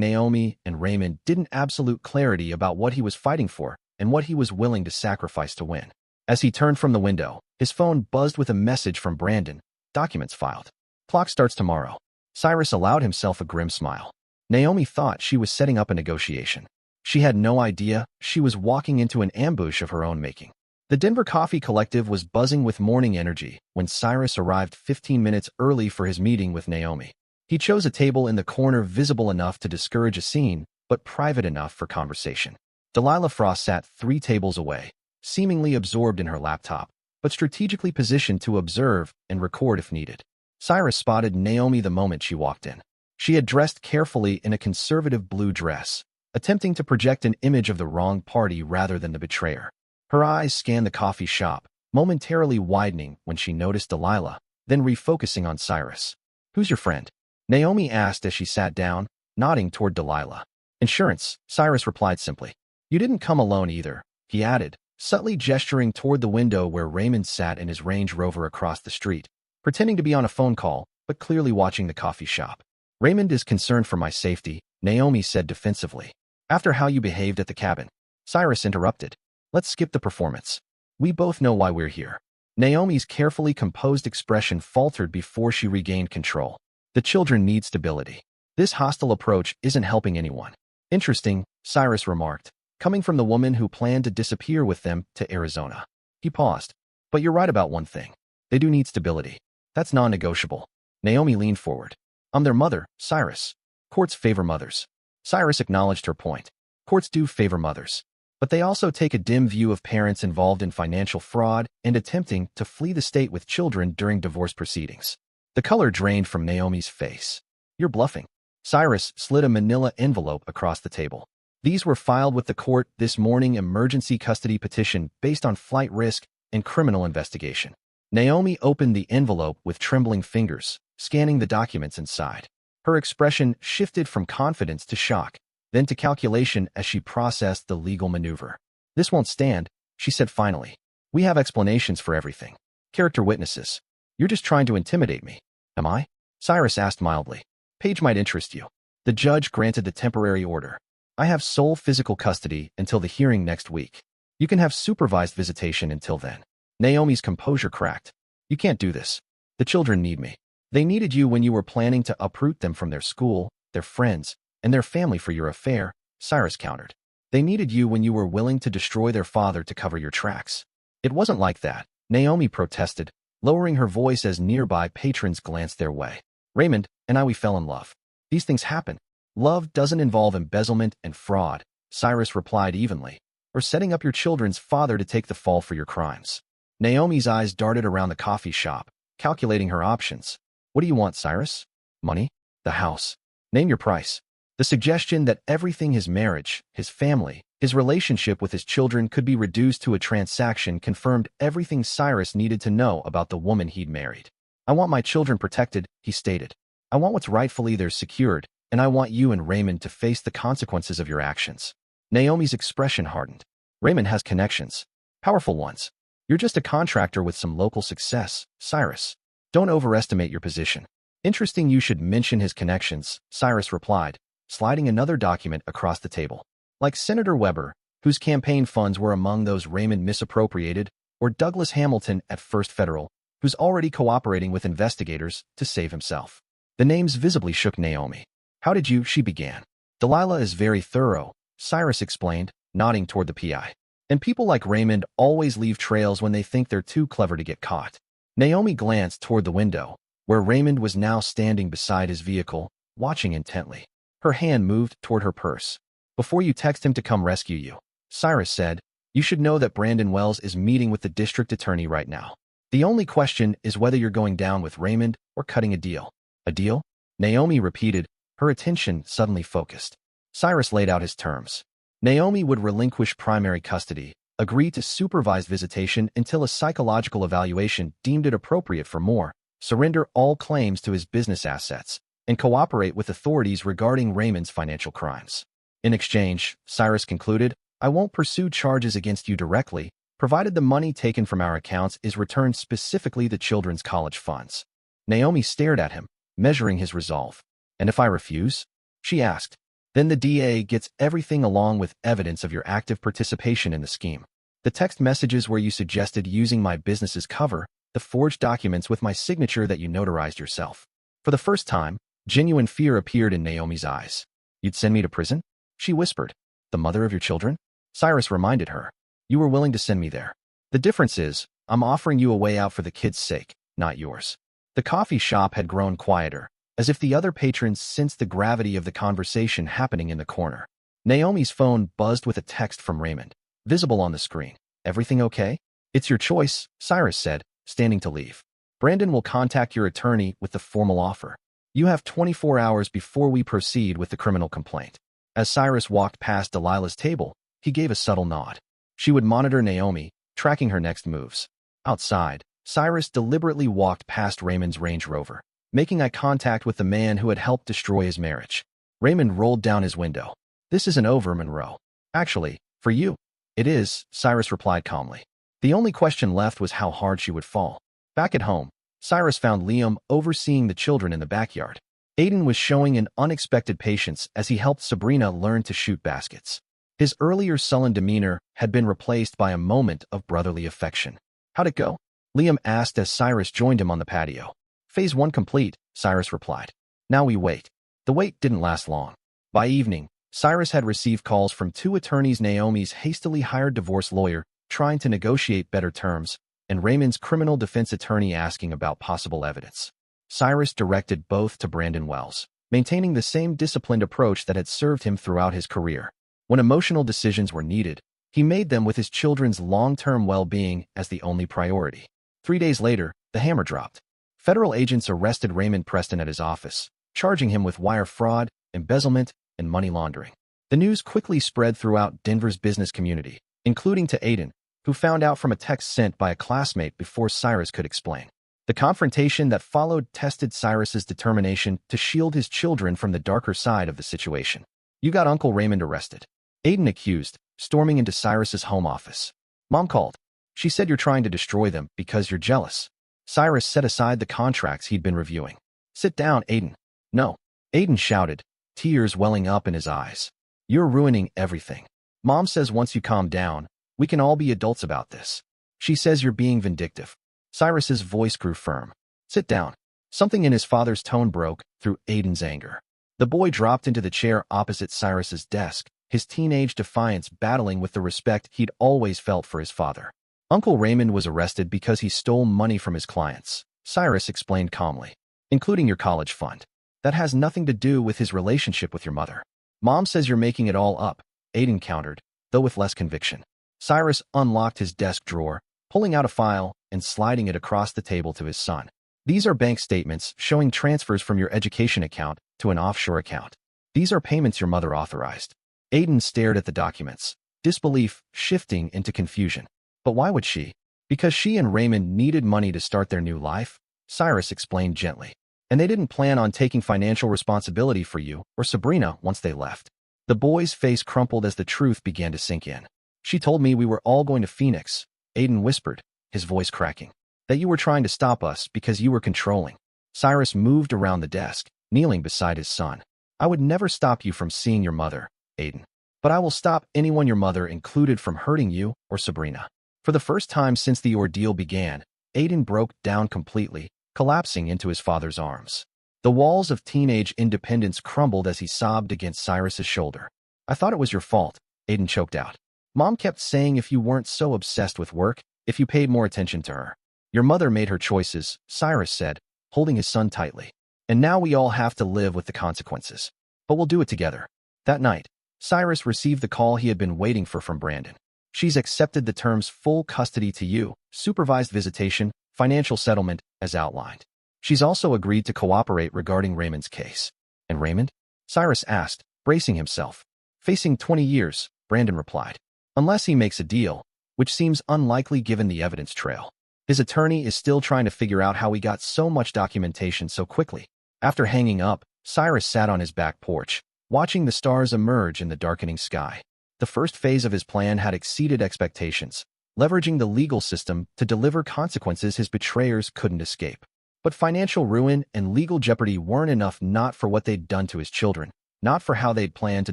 Naomi and Raymond didn't: absolute clarity about what he was fighting for and what he was willing to sacrifice to win. As he turned from the window, his phone buzzed with a message from Brandon. "Documents filed. Clock starts tomorrow." Cyrus allowed himself a grim smile. Naomi thought she was setting up a negotiation. She had no idea she was walking into an ambush of her own making. The Denver Coffee Collective was buzzing with morning energy when Cyrus arrived 15 minutes early for his meeting with Naomi. He chose a table in the corner, visible enough to discourage a scene, but private enough for conversation. Delilah Frost sat 3 tables away, seemingly absorbed in her laptop, but strategically positioned to observe and record if needed. Cyrus spotted Naomi the moment she walked in. She had dressed carefully in a conservative blue dress, attempting to project an image of the wrong party rather than the betrayer. Her eyes scanned the coffee shop, momentarily widening when she noticed Delilah, then refocusing on Cyrus. "Who's your friend?" Naomi asked as she sat down, nodding toward Delilah. "Insurance," Cyrus replied simply. "You didn't come alone either," he added, subtly gesturing toward the window where Raymond sat in his Range Rover across the street, pretending to be on a phone call, but clearly watching the coffee shop. "Raymond is concerned for my safety," Naomi said defensively. "After how you behaved at the cabin." Cyrus interrupted. "Let's skip the performance. We both know why we're here." Naomi's carefully composed expression faltered before she regained control. "The children need stability. This hostile approach isn't helping anyone." "Interesting," Cyrus remarked, coming from the woman who planned to disappear with them to Arizona. He paused. But you're right about one thing. They do need stability. That's non-negotiable. Naomi leaned forward. I'm their mother, Cyrus. Courts favor mothers. Cyrus acknowledged her point. Courts do favor mothers. But they also take a dim view of parents involved in financial fraud and attempting to flee the state with children during divorce proceedings. The color drained from Naomi's face. You're bluffing. Cyrus slid a manila envelope across the table. These were filed with the court this morning, emergency custody petition based on flight risk and criminal investigation. Naomi opened the envelope with trembling fingers, scanning the documents inside. Her expression shifted from confidence to shock, then to calculation as she processed the legal maneuver. This won't stand, she said finally. We have explanations for everything. Character witnesses. You're just trying to intimidate me. Am I? Cyrus asked mildly. Page might interest you. The judge granted the temporary order. I have sole physical custody until the hearing next week. You can have supervised visitation until then. Naomi's composure cracked. You can't do this. The children need me. They needed you when you were planning to uproot them from their school, their friends, and their family for your affair, Cyrus countered. They needed you when you were willing to destroy their father to cover your tracks. It wasn't like that, Naomi protested, lowering her voice as nearby patrons glanced their way. Raymond and we fell in love. These things happen. Love doesn't involve embezzlement and fraud, Cyrus replied evenly, or setting up your children's father to take the fall for your crimes. Naomi's eyes darted around the coffee shop, calculating her options. What do you want, Cyrus? Money? The house? Name your price. The suggestion that everything his marriage, his family, his relationship with his children could be reduced to a transaction confirmed everything Cyrus needed to know about the woman he'd married. I want my children protected, he stated. I want what's rightfully theirs secured, and I want you and Raymond to face the consequences of your actions. Naomi's expression hardened. Raymond has connections. Powerful ones. You're just a contractor with some local success, Cyrus. Don't overestimate your position. Interesting you should mention his connections, Cyrus replied, sliding another document across the table. Like Senator Weber, whose campaign funds were among those Raymond misappropriated, or Douglas Hamilton at First Federal, who's already cooperating with investigators to save himself. The names visibly shook Naomi. How did you? She began. Delilah is very thorough, Cyrus explained, nodding toward the PI. And people like Raymond always leave trails when they think they're too clever to get caught. Naomi glanced toward the window, where Raymond was now standing beside his vehicle, watching intently. Her hand moved toward her purse. Before you text him to come rescue you, Cyrus said, you should know that Brandon Wells is meeting with the district attorney right now. The only question is whether you're going down with Raymond or cutting a deal. A deal? Naomi repeated, her attention suddenly focused. Cyrus laid out his terms. Naomi would relinquish primary custody, agree to supervised visitation until a psychological evaluation deemed it appropriate for more, surrender all claims to his business assets, and cooperate with authorities regarding Raymond's financial crimes. In exchange, Cyrus concluded, I won't pursue charges against you directly, provided the money taken from our accounts is returned specifically the children's college funds. Naomi stared at him, measuring his resolve. And if I refuse? She asked. Then the DA gets everything along with evidence of your active participation in the scheme. The text messages where you suggested using my business's cover, the forged documents with my signature that you notarized yourself. For the first time, genuine fear appeared in Naomi's eyes. You'd send me to prison? She whispered. The mother of your children? Cyrus reminded her. You were willing to send me there. The difference is, I'm offering you a way out for the kids' sake, not yours. The coffee shop had grown quieter, as if the other patrons sensed the gravity of the conversation happening in the corner. Naomi's phone buzzed with a text from Raymond, visible on the screen. Everything okay? It's your choice, Cyrus said, standing to leave. Brandon will contact your attorney with the formal offer. You have 24 hours before we proceed with the criminal complaint. As Cyrus walked past Delilah's table, he gave a subtle nod. She would monitor Naomi, tracking her next moves. Outside, Cyrus deliberately walked past Raymond's Range Rover, making eye contact with the man who had helped destroy his marriage. Raymond rolled down his window. This isn't over, Monroe. Actually, for you. It is, Cyrus replied calmly. The only question left was how hard she would fall. Back at home, Cyrus found Liam overseeing the children in the backyard. Aiden was showing an unexpected patience as he helped Sabrina learn to shoot baskets. His earlier sullen demeanor had been replaced by a moment of brotherly affection. How'd it go? Liam asked as Cyrus joined him on the patio. Phase 1 complete, Cyrus replied. Now we wait. The wait didn't last long. By evening, Cyrus had received calls from 2 attorneys, Naomi's hastily hired divorce lawyer, trying to negotiate better terms, and Raymond's criminal defense attorney asking about possible evidence. Cyrus directed both to Brandon Wells, maintaining the same disciplined approach that had served him throughout his career. When emotional decisions were needed, he made them with his children's long-term well-being as the only priority. 3 days later, the hammer dropped. Federal agents arrested Raymond Preston at his office, charging him with wire fraud, embezzlement, and money laundering. The news quickly spread throughout Denver's business community, including to Aiden, who found out from a text sent by a classmate before Cyrus could explain. The confrontation that followed tested Cyrus's determination to shield his children from the darker side of the situation. "You got Uncle Raymond arrested," Aiden accused, storming into Cyrus's home office. "Mom called. She said you're trying to destroy them because you're jealous." Cyrus set aside the contracts he'd been reviewing. "Sit down, Aiden." "No," Aiden shouted, tears welling up in his eyes. "You're ruining everything. Mom says once you calm down, we can all be adults about this. She says you're being vindictive." Cyrus's voice grew firm. "Sit down." Something in his father's tone broke through Aiden's anger. The boy dropped into the chair opposite Cyrus's desk, his teenage defiance battling with the respect he'd always felt for his father. "Uncle Raymond was arrested because he stole money from his clients," Cyrus explained calmly, "including your college fund. That has nothing to do with his relationship with your mother." "Mom says you're making it all up," Aiden countered, though with less conviction. Cyrus unlocked his desk drawer, pulling out a file and sliding it across the table to his son. "These are bank statements showing transfers from your education account to an offshore account. These are payments your mother authorized." Aiden stared at the documents, disbelief shifting into confusion. "But why would she?" "Because she and Raymond needed money to start their new life," Cyrus explained gently. "And they didn't plan on taking financial responsibility for you or Sabrina once they left." The boy's face crumpled as the truth began to sink in. "She told me we were all going to Phoenix," Aiden whispered, his voice cracking. "That you were trying to stop us because you were controlling." Cyrus moved around the desk, kneeling beside his son. "I would never stop you from seeing your mother, Aiden. But I will stop anyone your mother included from hurting you or Sabrina." For the first time since the ordeal began, Aiden broke down completely, collapsing into his father's arms. The walls of teenage independence crumbled as he sobbed against Cyrus's shoulder. "I thought it was your fault," Aiden choked out. "Mom kept saying if you weren't so obsessed with work, if you paid more attention to her." "Your mother made her choices," Cyrus said, holding his son tightly. "And now we all have to live with the consequences. But we'll do it together." That night, Cyrus received the call he had been waiting for from Brandon. "She's accepted the terms full custody to you, supervised visitation, financial settlement, as outlined. She's also agreed to cooperate regarding Raymond's case." "And Raymond?" Cyrus asked, bracing himself. "Facing 20 years, Brandon replied. "Unless he makes a deal, which seems unlikely given the evidence trail. His attorney is still trying to figure out how we got so much documentation so quickly." After hanging up, Cyrus sat on his back porch, watching the stars emerge in the darkening sky. The first phase of his plan had exceeded expectations, leveraging the legal system to deliver consequences his betrayers couldn't escape. But financial ruin and legal jeopardy weren't enough, not for what they'd done to his children, not for how they'd planned to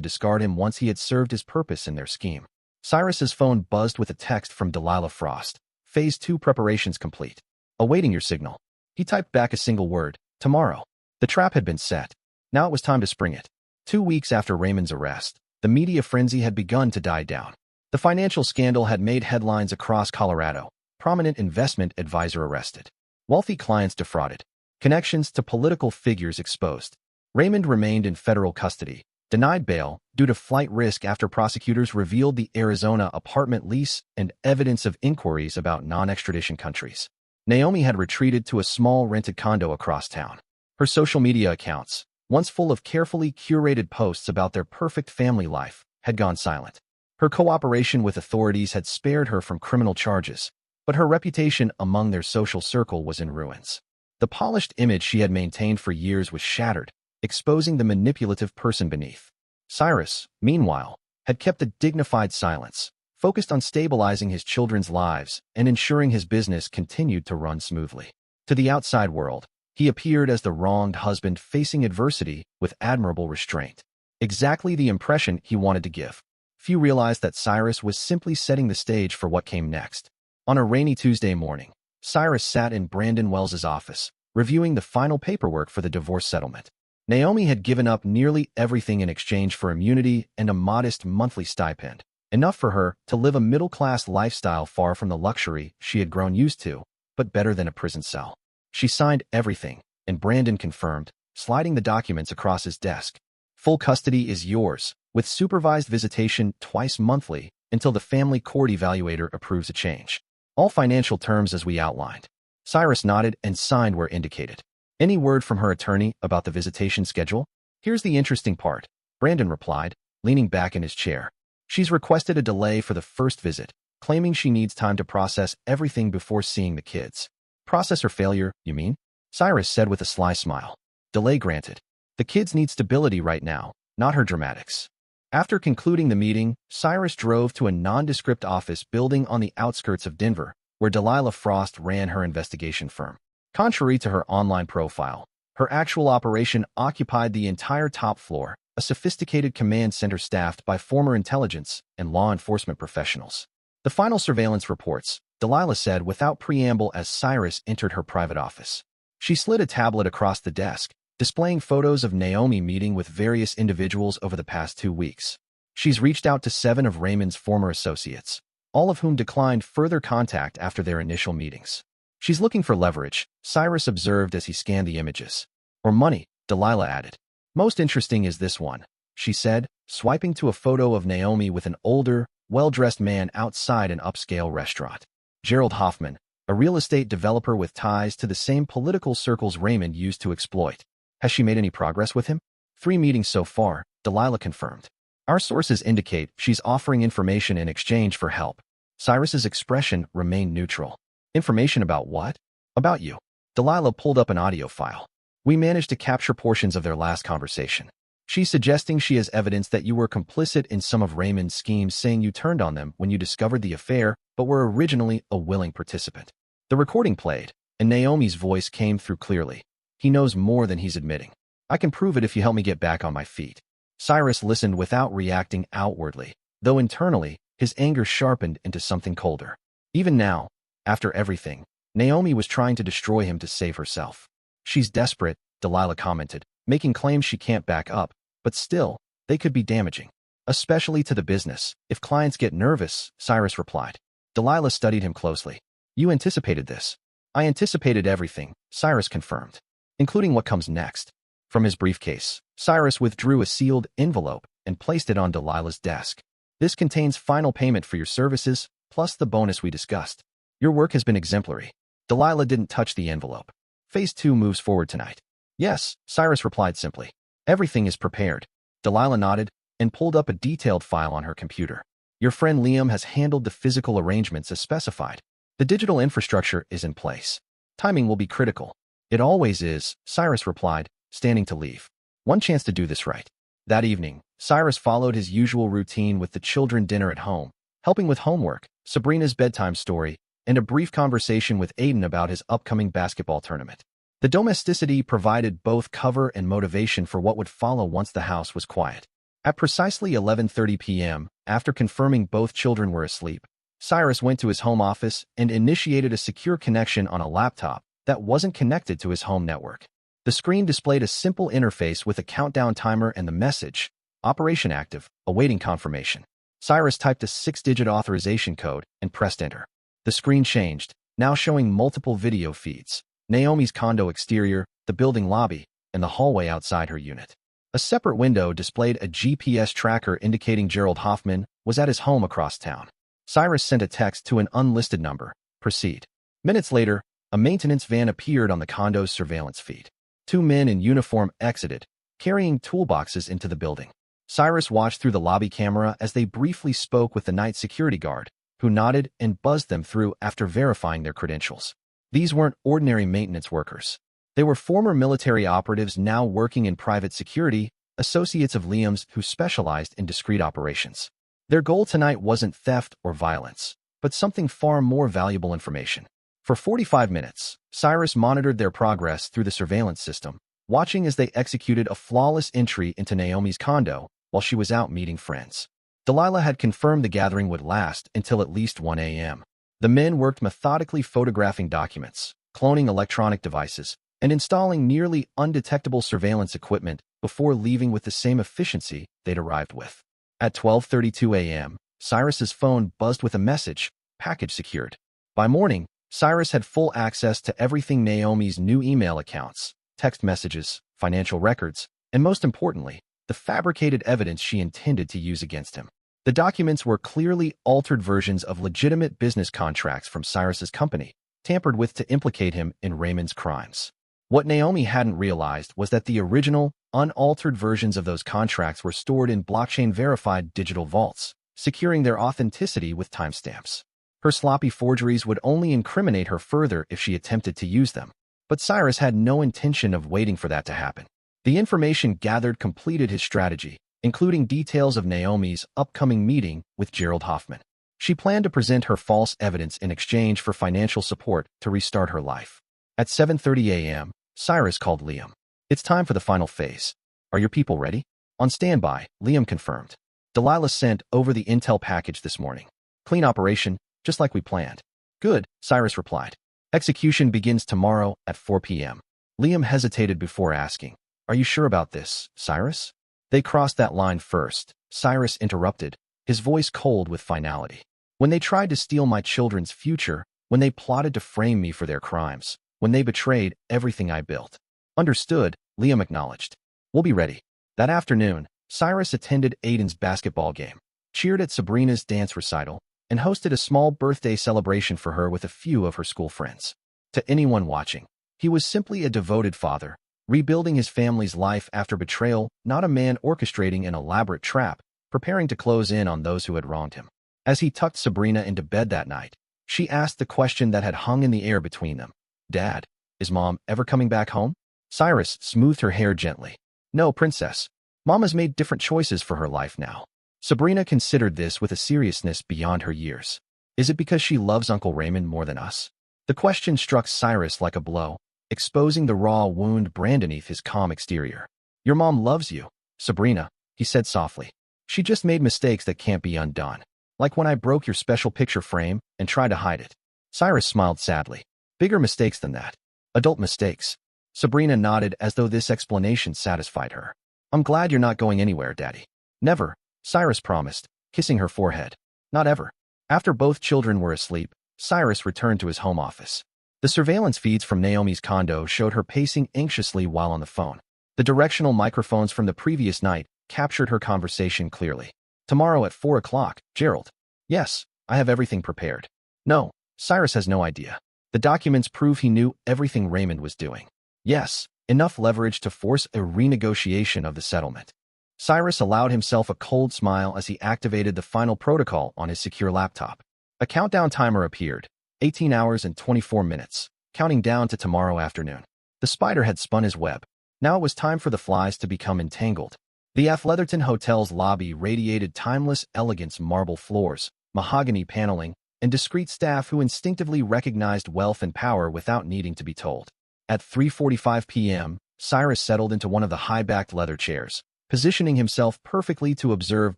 discard him once he had served his purpose in their scheme. Cyrus's phone buzzed with a text from Delilah Frost. "Phase 2 preparations complete. Awaiting your signal." He typed back a single word: "Tomorrow." The trap had been set. Now it was time to spring it. 2 weeks after Raymond's arrest, the media frenzy had begun to die down. The financial scandal had made headlines across Colorado. Prominent investment advisor arrested. Wealthy clients defrauded. Connections to political figures exposed. Raymond remained in federal custody, denied bail due to flight risk after prosecutors revealed the Arizona apartment lease and evidence of inquiries about non-extradition countries. Naomi had retreated to a small rented condo across town. Her social media accounts, once full of carefully curated posts about their perfect family life, had gone silent. Her cooperation with authorities had spared her from criminal charges, but her reputation among their social circle was in ruins. The polished image she had maintained for years was shattered, exposing the manipulative person beneath. Cyrus, meanwhile, had kept a dignified silence, focused on stabilizing his children's lives and ensuring his business continued to run smoothly. To the outside world, he appeared as the wronged husband facing adversity with admirable restraint. Exactly the impression he wanted to give. Few realized that Cyrus was simply setting the stage for what came next. On a rainy Tuesday morning, Cyrus sat in Brandon Wells's office, reviewing the final paperwork for the divorce settlement. Naomi had given up nearly everything in exchange for immunity and a modest monthly stipend, enough for her to live a middle-class lifestyle far from the luxury she had grown used to, but better than a prison cell. She signed everything, and Brandon confirmed, sliding the documents across his desk. Full custody is yours, with supervised visitation twice monthly until the family court evaluator approves a change. All financial terms as we outlined. Cyrus nodded and signed where indicated. Any word from her attorney about the visitation schedule? Here's the interesting part, Brandon replied, leaning back in his chair. She's requested a delay for the first visit, claiming she needs time to process everything before seeing the kids. Processor failure, you mean? Cyrus said with a sly smile. Delay granted. The kids need stability right now, not her dramatics. After concluding the meeting, Cyrus drove to a nondescript office building on the outskirts of Denver, where Delilah Frost ran her investigation firm. Contrary to her online profile, her actual operation occupied the entire top floor, a sophisticated command center staffed by former intelligence and law enforcement professionals. The final surveillance reports, Delilah said without preamble as Cyrus entered her private office. She slid a tablet across the desk, displaying photos of Naomi meeting with various individuals over the past 2 weeks. She's reached out to 7 of Raymond's former associates, all of whom declined further contact after their initial meetings. She's looking for leverage, Cyrus observed as he scanned the images. Or money, Delilah added. Most interesting is this one, she said, swiping to a photo of Naomi with an older, well-dressed man outside an upscale restaurant. Gerald Hoffman, a real estate developer with ties to the same political circles Raymond used to exploit. Has she made any progress with him? 3 meetings so far, Delilah confirmed. Our sources indicate she's offering information in exchange for help. Cyrus's expression remained neutral. Information about what? About you. Delilah pulled up an audio file. We managed to capture portions of their last conversation. She's suggesting she has evidence that you were complicit in some of Raymond's schemes, saying you turned on them when you discovered the affair, but were originally a willing participant. The recording played, and Naomi's voice came through clearly. He knows more than he's admitting. I can prove it if you help me get back on my feet. Cyrus listened without reacting outwardly, though internally, his anger sharpened into something colder. Even now, after everything, Naomi was trying to destroy him to save herself. She's desperate, Delilah commented, making claims she can't back up, but still, they could be damaging. Especially to the business. If clients get nervous, Cyrus replied. Delilah studied him closely. You anticipated this. I anticipated everything, Cyrus confirmed, including what comes next. From his briefcase, Cyrus withdrew a sealed envelope and placed it on Delilah's desk. This contains final payment for your services, plus the bonus we discussed. Your work has been exemplary. Delilah didn't touch the envelope. Phase 2 moves forward tonight. Yes, Cyrus replied simply. Everything is prepared. Delilah nodded and pulled up a detailed file on her computer. Your friend Liam has handled the physical arrangements as specified. The digital infrastructure is in place. Timing will be critical. It always is, Cyrus replied, standing to leave. One chance to do this right. That evening, Cyrus followed his usual routine with the children dinner at home, helping with homework, Sabrina's bedtime story, and a brief conversation with Aiden about his upcoming basketball tournament. The domesticity provided both cover and motivation for what would follow once the house was quiet. At precisely 11:30 p.m., after confirming both children were asleep, Cyrus went to his home office and initiated a secure connection on a laptop that wasn't connected to his home network. The screen displayed a simple interface with a countdown timer and the message, Operation Active, awaiting confirmation. Cyrus typed a 6-digit authorization code and pressed enter. The screen changed, now showing multiple video feeds. Naomi's condo exterior, the building lobby, and the hallway outside her unit. A separate window displayed a GPS tracker indicating Gerald Hoffman was at his home across town. Cyrus sent a text to an unlisted number, proceed. Minutes later, a maintenance van appeared on the condo's surveillance feed. 2 men in uniform exited, carrying toolboxes into the building. Cyrus watched through the lobby camera as they briefly spoke with the night security guard, who nodded and buzzed them through after verifying their credentials. These weren't ordinary maintenance workers. They were former military operatives now working in private security, associates of Liam's who specialized in discreet operations. Their goal tonight wasn't theft or violence, but something far more valuable information. For 45 minutes, Cyrus monitored their progress through the surveillance system, watching as they executed a flawless entry into Naomi's condo while she was out meeting friends. Delilah had confirmed the gathering would last until at least 1 a.m. The men worked methodically photographing documents, cloning electronic devices, and installing nearly undetectable surveillance equipment before leaving with the same efficiency they'd arrived with. At 12:32 a.m., Cyrus's phone buzzed with a message, package secured. By morning, Cyrus had full access to everything: Naomi's new email accounts, text messages, financial records, and most importantly, the fabricated evidence she intended to use against him. The documents were clearly altered versions of legitimate business contracts from Cyrus's company, tampered with to implicate him in Raymond's crimes. What Naomi hadn't realized was that the original, unaltered versions of those contracts were stored in blockchain-verified digital vaults, securing their authenticity with timestamps. Her sloppy forgeries would only incriminate her further if she attempted to use them. But Cyrus had no intention of waiting for that to happen. The information gathered completed his strategy, including details of Naomi's upcoming meeting with Gerald Hoffman. She planned to present her false evidence in exchange for financial support to restart her life. At 7:30 a.m., Cyrus called Liam. "It's time for the final phase. Are your people ready?" "On standby," Liam confirmed. "Delilah sent over the intel package this morning. Clean operation, just like we planned." "Good," Cyrus replied. "Execution begins tomorrow at 4 p.m. Liam hesitated before asking, "Are you sure about this, Cyrus?" "They crossed that line first," Cyrus interrupted, his voice cold with finality. "When they tried to steal my children's future, when they plotted to frame me for their crimes, when they betrayed everything I built." "Understood," Liam acknowledged. "We'll be ready." That afternoon, Cyrus attended Aiden's basketball game, cheered at Sabrina's dance recital, and hosted a small birthday celebration for her with a few of her school friends. To anyone watching, he was simply a devoted father, rebuilding his family's life after betrayal, not a man orchestrating an elaborate trap, preparing to close in on those who had wronged him. As he tucked Sabrina into bed that night, she asked the question that had hung in the air between them. "Dad, is Mom ever coming back home?" Cyrus smoothed her hair gently. "No, princess. Mom has made different choices for her life now." Sabrina considered this with a seriousness beyond her years. "Is it because she loves Uncle Raymond more than us?" The question struck Cyrus like a blow, exposing the raw wound beneath his calm exterior. "Your mom loves you, Sabrina," he said softly. "She just made mistakes that can't be undone. Like when I broke your special picture frame and tried to hide it." Cyrus smiled sadly. "Bigger mistakes than that. Adult mistakes." Sabrina nodded as though this explanation satisfied her. "I'm glad you're not going anywhere, Daddy." "Never," Cyrus promised, kissing her forehead. "Not ever." After both children were asleep, Cyrus returned to his home office. The surveillance feeds from Naomi's condo showed her pacing anxiously while on the phone. The directional microphones from the previous night captured her conversation clearly. "Tomorrow at 4 o'clock, Gerald." "Yes, I have everything prepared." "No, Cyrus has no idea. The documents prove he knew everything Raymond was doing." "Yes, enough leverage to force a renegotiation of the settlement." Cyrus allowed himself a cold smile as he activated the final protocol on his secure laptop. A countdown timer appeared, 18 hours and 24 minutes, counting down to tomorrow afternoon. The spider had spun his web. Now it was time for the flies to become entangled. The Athletherton Hotel's lobby radiated timeless elegance: marble floors, mahogany paneling, and discreet staff who instinctively recognized wealth and power without needing to be told. At 3:45 p.m., Cyrus settled into one of the high-backed leather chairs, positioning himself perfectly to observe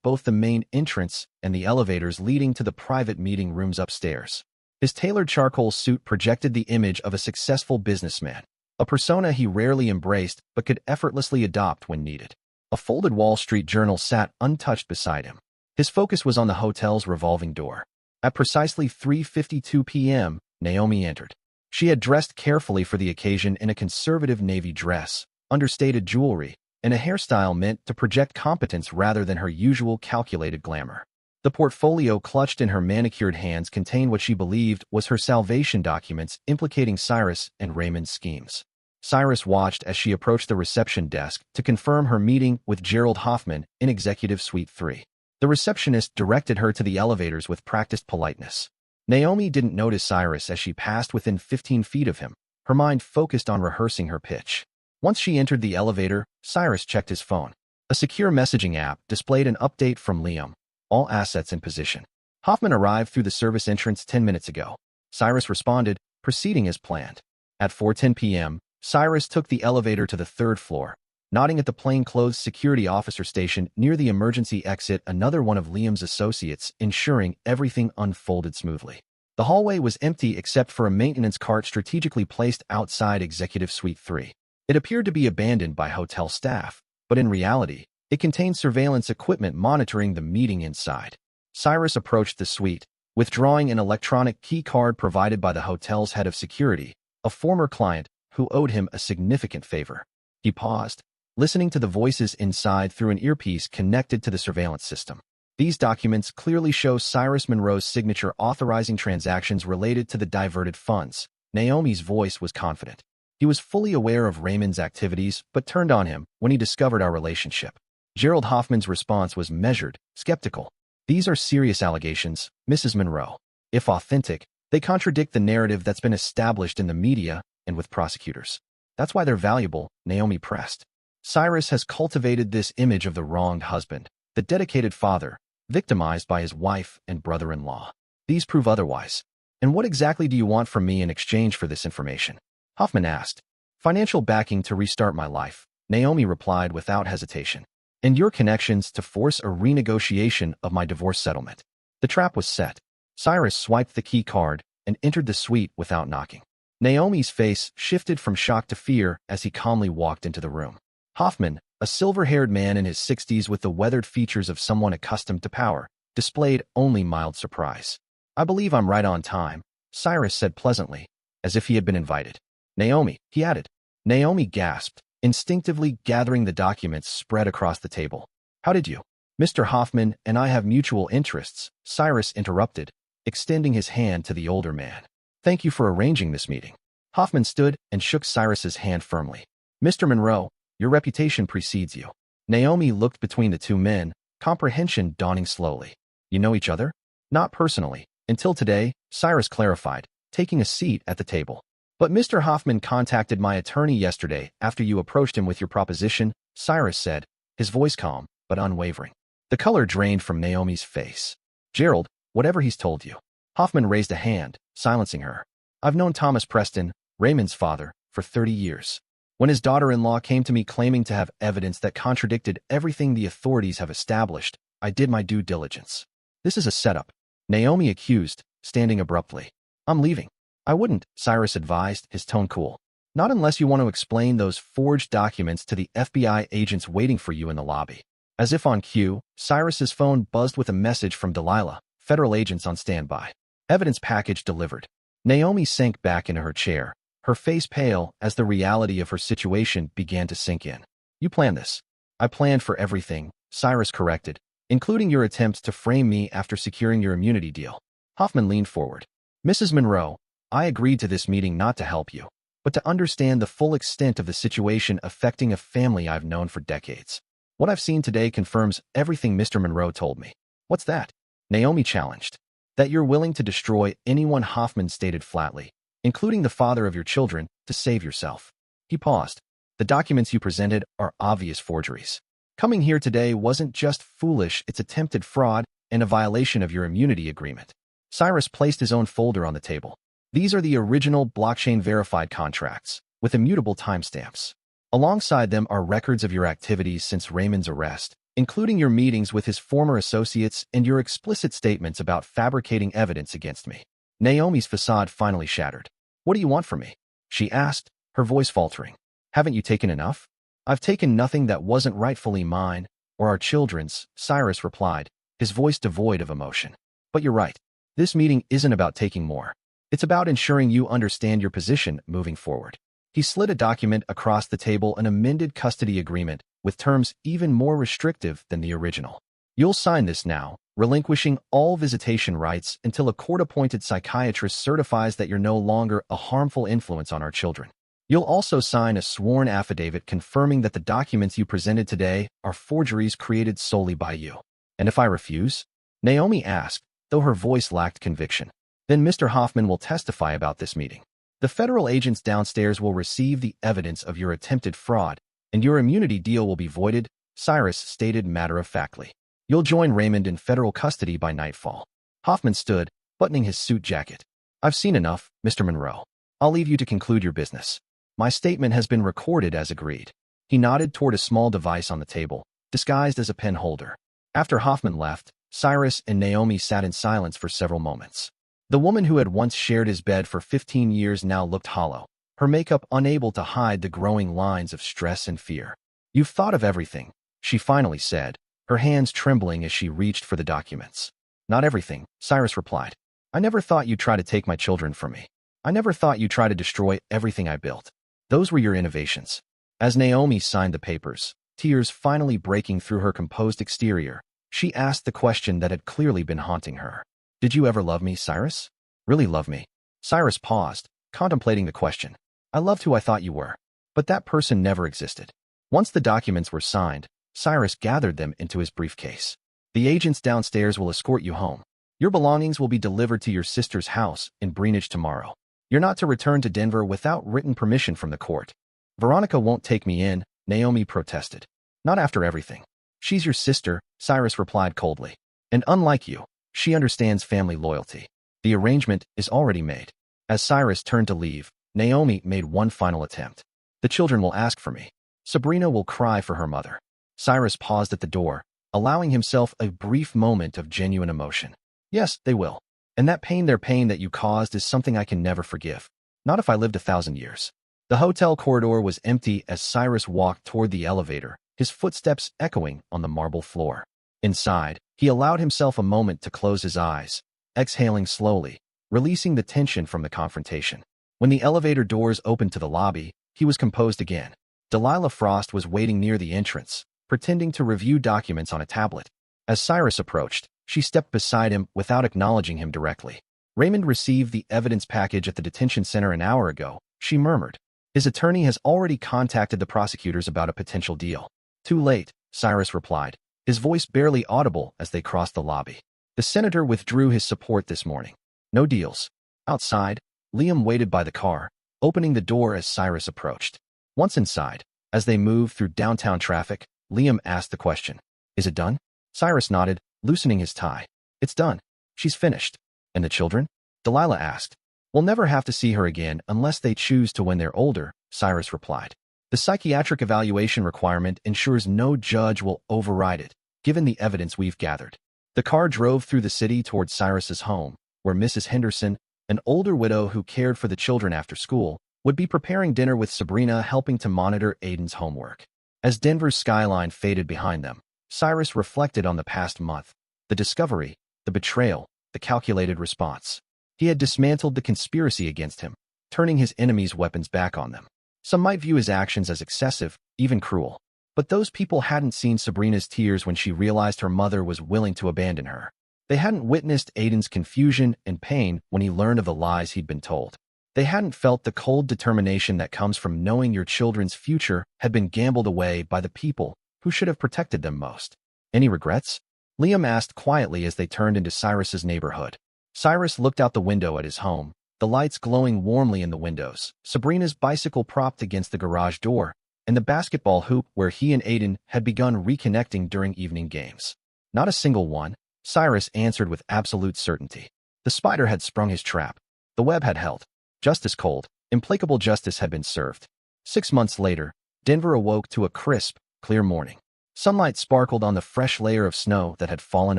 both the main entrance and the elevators leading to the private meeting rooms upstairs. His tailored charcoal suit projected the image of a successful businessman, a persona he rarely embraced but could effortlessly adopt when needed. A folded Wall Street Journal sat untouched beside him. His focus was on the hotel's revolving door. At precisely 3:52 p.m., Naomi entered. She had dressed carefully for the occasion in a conservative navy dress, understated jewelry, and a hairstyle meant to project competence rather than her usual calculated glamour. The portfolio clutched in her manicured hands contained what she believed was her salvation documents implicating Cyrus and Raymond's schemes. Cyrus watched as she approached the reception desk to confirm her meeting with Gerald Hoffman in Executive Suite 3. The receptionist directed her to the elevators with practiced politeness. Naomi didn't notice Cyrus as she passed within 15 feet of him, her mind focused on rehearsing her pitch. Once she entered the elevator, Cyrus checked his phone. A secure messaging app displayed an update from Liam. "All assets in position. Hoffman arrived through the service entrance 10 minutes ago." Cyrus responded, proceeding as planned. At 4:10 p.m., Cyrus took the elevator to the third floor. Nodding at the plainclothes security officer station near the emergency exit, another one of Liam's associates, ensuring everything unfolded smoothly. The hallway was empty except for a maintenance cart strategically placed outside Executive Suite 3. It appeared to be abandoned by hotel staff, but in reality, it contained surveillance equipment monitoring the meeting inside. Cyrus approached the suite, withdrawing an electronic key card provided by the hotel's head of security, a former client who owed him a significant favor. He paused, listening to the voices inside through an earpiece connected to the surveillance system. These documents clearly show Cyrus Monroe's signature authorizing transactions related to the diverted funds. Naomi's voice was confident. He was fully aware of Raymond's activities, but turned on him when he discovered our relationship. Gerald Hoffman's response was measured, skeptical. These are serious allegations, Mrs. Monroe. If authentic, they contradict the narrative that's been established in the media and with prosecutors. That's why they're valuable, Naomi pressed. Cyrus has cultivated this image of the wronged husband, the dedicated father, victimized by his wife and brother-in-law. These prove otherwise. And what exactly do you want from me in exchange for this information? Hoffman asked. Financial backing to restart my life, Naomi replied without hesitation. And your connections to force a renegotiation of my divorce settlement. The trap was set. Cyrus swiped the key card and entered the suite without knocking. Naomi's face shifted from shock to fear as he calmly walked into the room. Hoffman, a silver-haired man in his 60s with the weathered features of someone accustomed to power, displayed only mild surprise. I believe I'm right on time, Cyrus said pleasantly, as if he had been invited. Naomi, he added. Naomi gasped, instinctively gathering the documents spread across the table. How did you? Mr. Hoffman and I have mutual interests, Cyrus interrupted, extending his hand to the older man. Thank you for arranging this meeting. Hoffman stood and shook Cyrus's hand firmly. Mr. Monroe, your reputation precedes you. Naomi looked between the two men, comprehension dawning slowly. You know each other? Not personally. Until today, Cyrus clarified, taking a seat at the table. But Mr. Hoffman contacted my attorney yesterday after you approached him with your proposition, Cyrus said, his voice calm but unwavering. The color drained from Naomi's face. Gerald, whatever he's told you. Hoffman raised a hand, silencing her. I've known Thomas Preston, Raymond's father, for 30 years. When his daughter-in-law came to me claiming to have evidence that contradicted everything the authorities have established, I did my due diligence. This is a setup, Naomi accused, standing abruptly. I'm leaving. I wouldn't, Cyrus advised, his tone cool. Not unless you want to explain those forged documents to the FBI agents waiting for you in the lobby. As if on cue, Cyrus's phone buzzed with a message from Delilah, federal agents on standby. Evidence package delivered. Naomi sank back into her chair, her face pale as the reality of her situation began to sink in. You planned this. I planned for everything, Cyrus corrected, including your attempts to frame me after securing your immunity deal. Hoffman leaned forward. Mrs. Monroe, I agreed to this meeting not to help you, but to understand the full extent of the situation affecting a family I've known for decades. What I've seen today confirms everything Mr. Monroe told me. What's that? Naomi challenged. That you're willing to destroy anyone, Hoffman stated flatly, including the father of your children, to save yourself. He paused. The documents you presented are obvious forgeries. Coming here today wasn't just foolish, it's attempted fraud and a violation of your immunity agreement. Cyrus placed his own folder on the table. These are the original blockchain-verified contracts, with immutable timestamps. Alongside them are records of your activities since Raymond's arrest, including your meetings with his former associates and your explicit statements about fabricating evidence against me. Naomi's facade finally shattered. What do you want from me? She asked, her voice faltering. Haven't you taken enough? I've taken nothing that wasn't rightfully mine, or our children's, Cyrus replied, his voice devoid of emotion. But you're right. This meeting isn't about taking more. It's about ensuring you understand your position moving forward. He slid a document across the table, an amended custody agreement, with terms even more restrictive than the original. You'll sign this now, relinquishing all visitation rights until a court-appointed psychiatrist certifies that you're no longer a harmful influence on our children. You'll also sign a sworn affidavit confirming that the documents you presented today are forgeries created solely by you. And if I refuse? Naomi asked, though her voice lacked conviction. Then Mr. Hoffman will testify about this meeting. The federal agents downstairs will receive the evidence of your attempted fraud, and your immunity deal will be voided, Cyrus stated matter-of-factly. You'll join Raymond in federal custody by nightfall. Hoffman stood, buttoning his suit jacket. I've seen enough, Mr. Monroe. I'll leave you to conclude your business. My statement has been recorded as agreed. He nodded toward a small device on the table, disguised as a pen holder. After Hoffman left, Cyrus and Naomi sat in silence for several moments. The woman who had once shared his bed for 15 years now looked hollow, her makeup unable to hide the growing lines of stress and fear. You've thought of everything, she finally said, her hands trembling as she reached for the documents. Not everything, Cyrus replied. I never thought you'd try to take my children from me. I never thought you'd try to destroy everything I built. Those were your innovations. As Naomi signed the papers, tears finally breaking through her composed exterior, she asked the question that had clearly been haunting her. Did you ever love me, Cyrus? Really love me? Cyrus paused, contemplating the question. I loved who I thought you were. But that person never existed. Once the documents were signed, Cyrus gathered them into his briefcase. The agents downstairs will escort you home. Your belongings will be delivered to your sister's house in Greenwich tomorrow. You're not to return to Denver without written permission from the court. Veronica won't take me in, Naomi protested. Not after everything. She's your sister, Cyrus replied coldly. And unlike you, she understands family loyalty. The arrangement is already made. As Cyrus turned to leave, Naomi made one final attempt. The children will ask for me. Sabrina will cry for her mother. Cyrus paused at the door, allowing himself a brief moment of genuine emotion. Yes, they will. And that pain, their pain that you caused, is something I can never forgive. Not if I lived 1,000 years. The hotel corridor was empty as Cyrus walked toward the elevator, his footsteps echoing on the marble floor. Inside, he allowed himself a moment to close his eyes, exhaling slowly, releasing the tension from the confrontation. When the elevator doors opened to the lobby, he was composed again. Delilah Frost was waiting near the entrance, pretending to review documents on a tablet. As Cyrus approached, she stepped beside him without acknowledging him directly. Raymond received the evidence package at the detention center an hour ago, she murmured. His attorney has already contacted the prosecutors about a potential deal. Too late, Cyrus replied, his voice barely audible as they crossed the lobby. The senator withdrew his support this morning. No deals. Outside, Liam waited by the car, opening the door as Cyrus approached. Once inside, as they moved through downtown traffic, Liam asked the question. Is it done? Cyrus nodded, loosening his tie. It's done. She's finished. And the children? Delilah asked. We'll never have to see her again unless they choose to when they're older, Cyrus replied. The psychiatric evaluation requirement ensures no judge will override it, given the evidence we've gathered. The car drove through the city toward Cyrus's home, where Mrs. Henderson, an older widow who cared for the children after school, would be preparing dinner with Sabrina helping to monitor Aiden's homework. As Denver's skyline faded behind them, Cyrus reflected on the past month, the discovery, the betrayal, the calculated response. He had dismantled the conspiracy against him, turning his enemies' weapons back on them. Some might view his actions as excessive, even cruel. But those people hadn't seen Sabrina's tears when she realized her mother was willing to abandon her. They hadn't witnessed Aiden's confusion and pain when he learned of the lies he'd been told. They hadn't felt the cold determination that comes from knowing your children's future had been gambled away by the people who should have protected them most. Any regrets? Liam asked quietly as they turned into Cyrus's neighborhood. Cyrus looked out the window at his home, the lights glowing warmly in the windows, Sabrina's bicycle propped against the garage door, and the basketball hoop where he and Aiden had begun reconnecting during evening games. Not a single one, Cyrus answered with absolute certainty. The spider had sprung his trap. The web had held. Justice cold, implacable justice had been served. 6 months later, Denver awoke to a crisp, clear morning. Sunlight sparkled on the fresh layer of snow that had fallen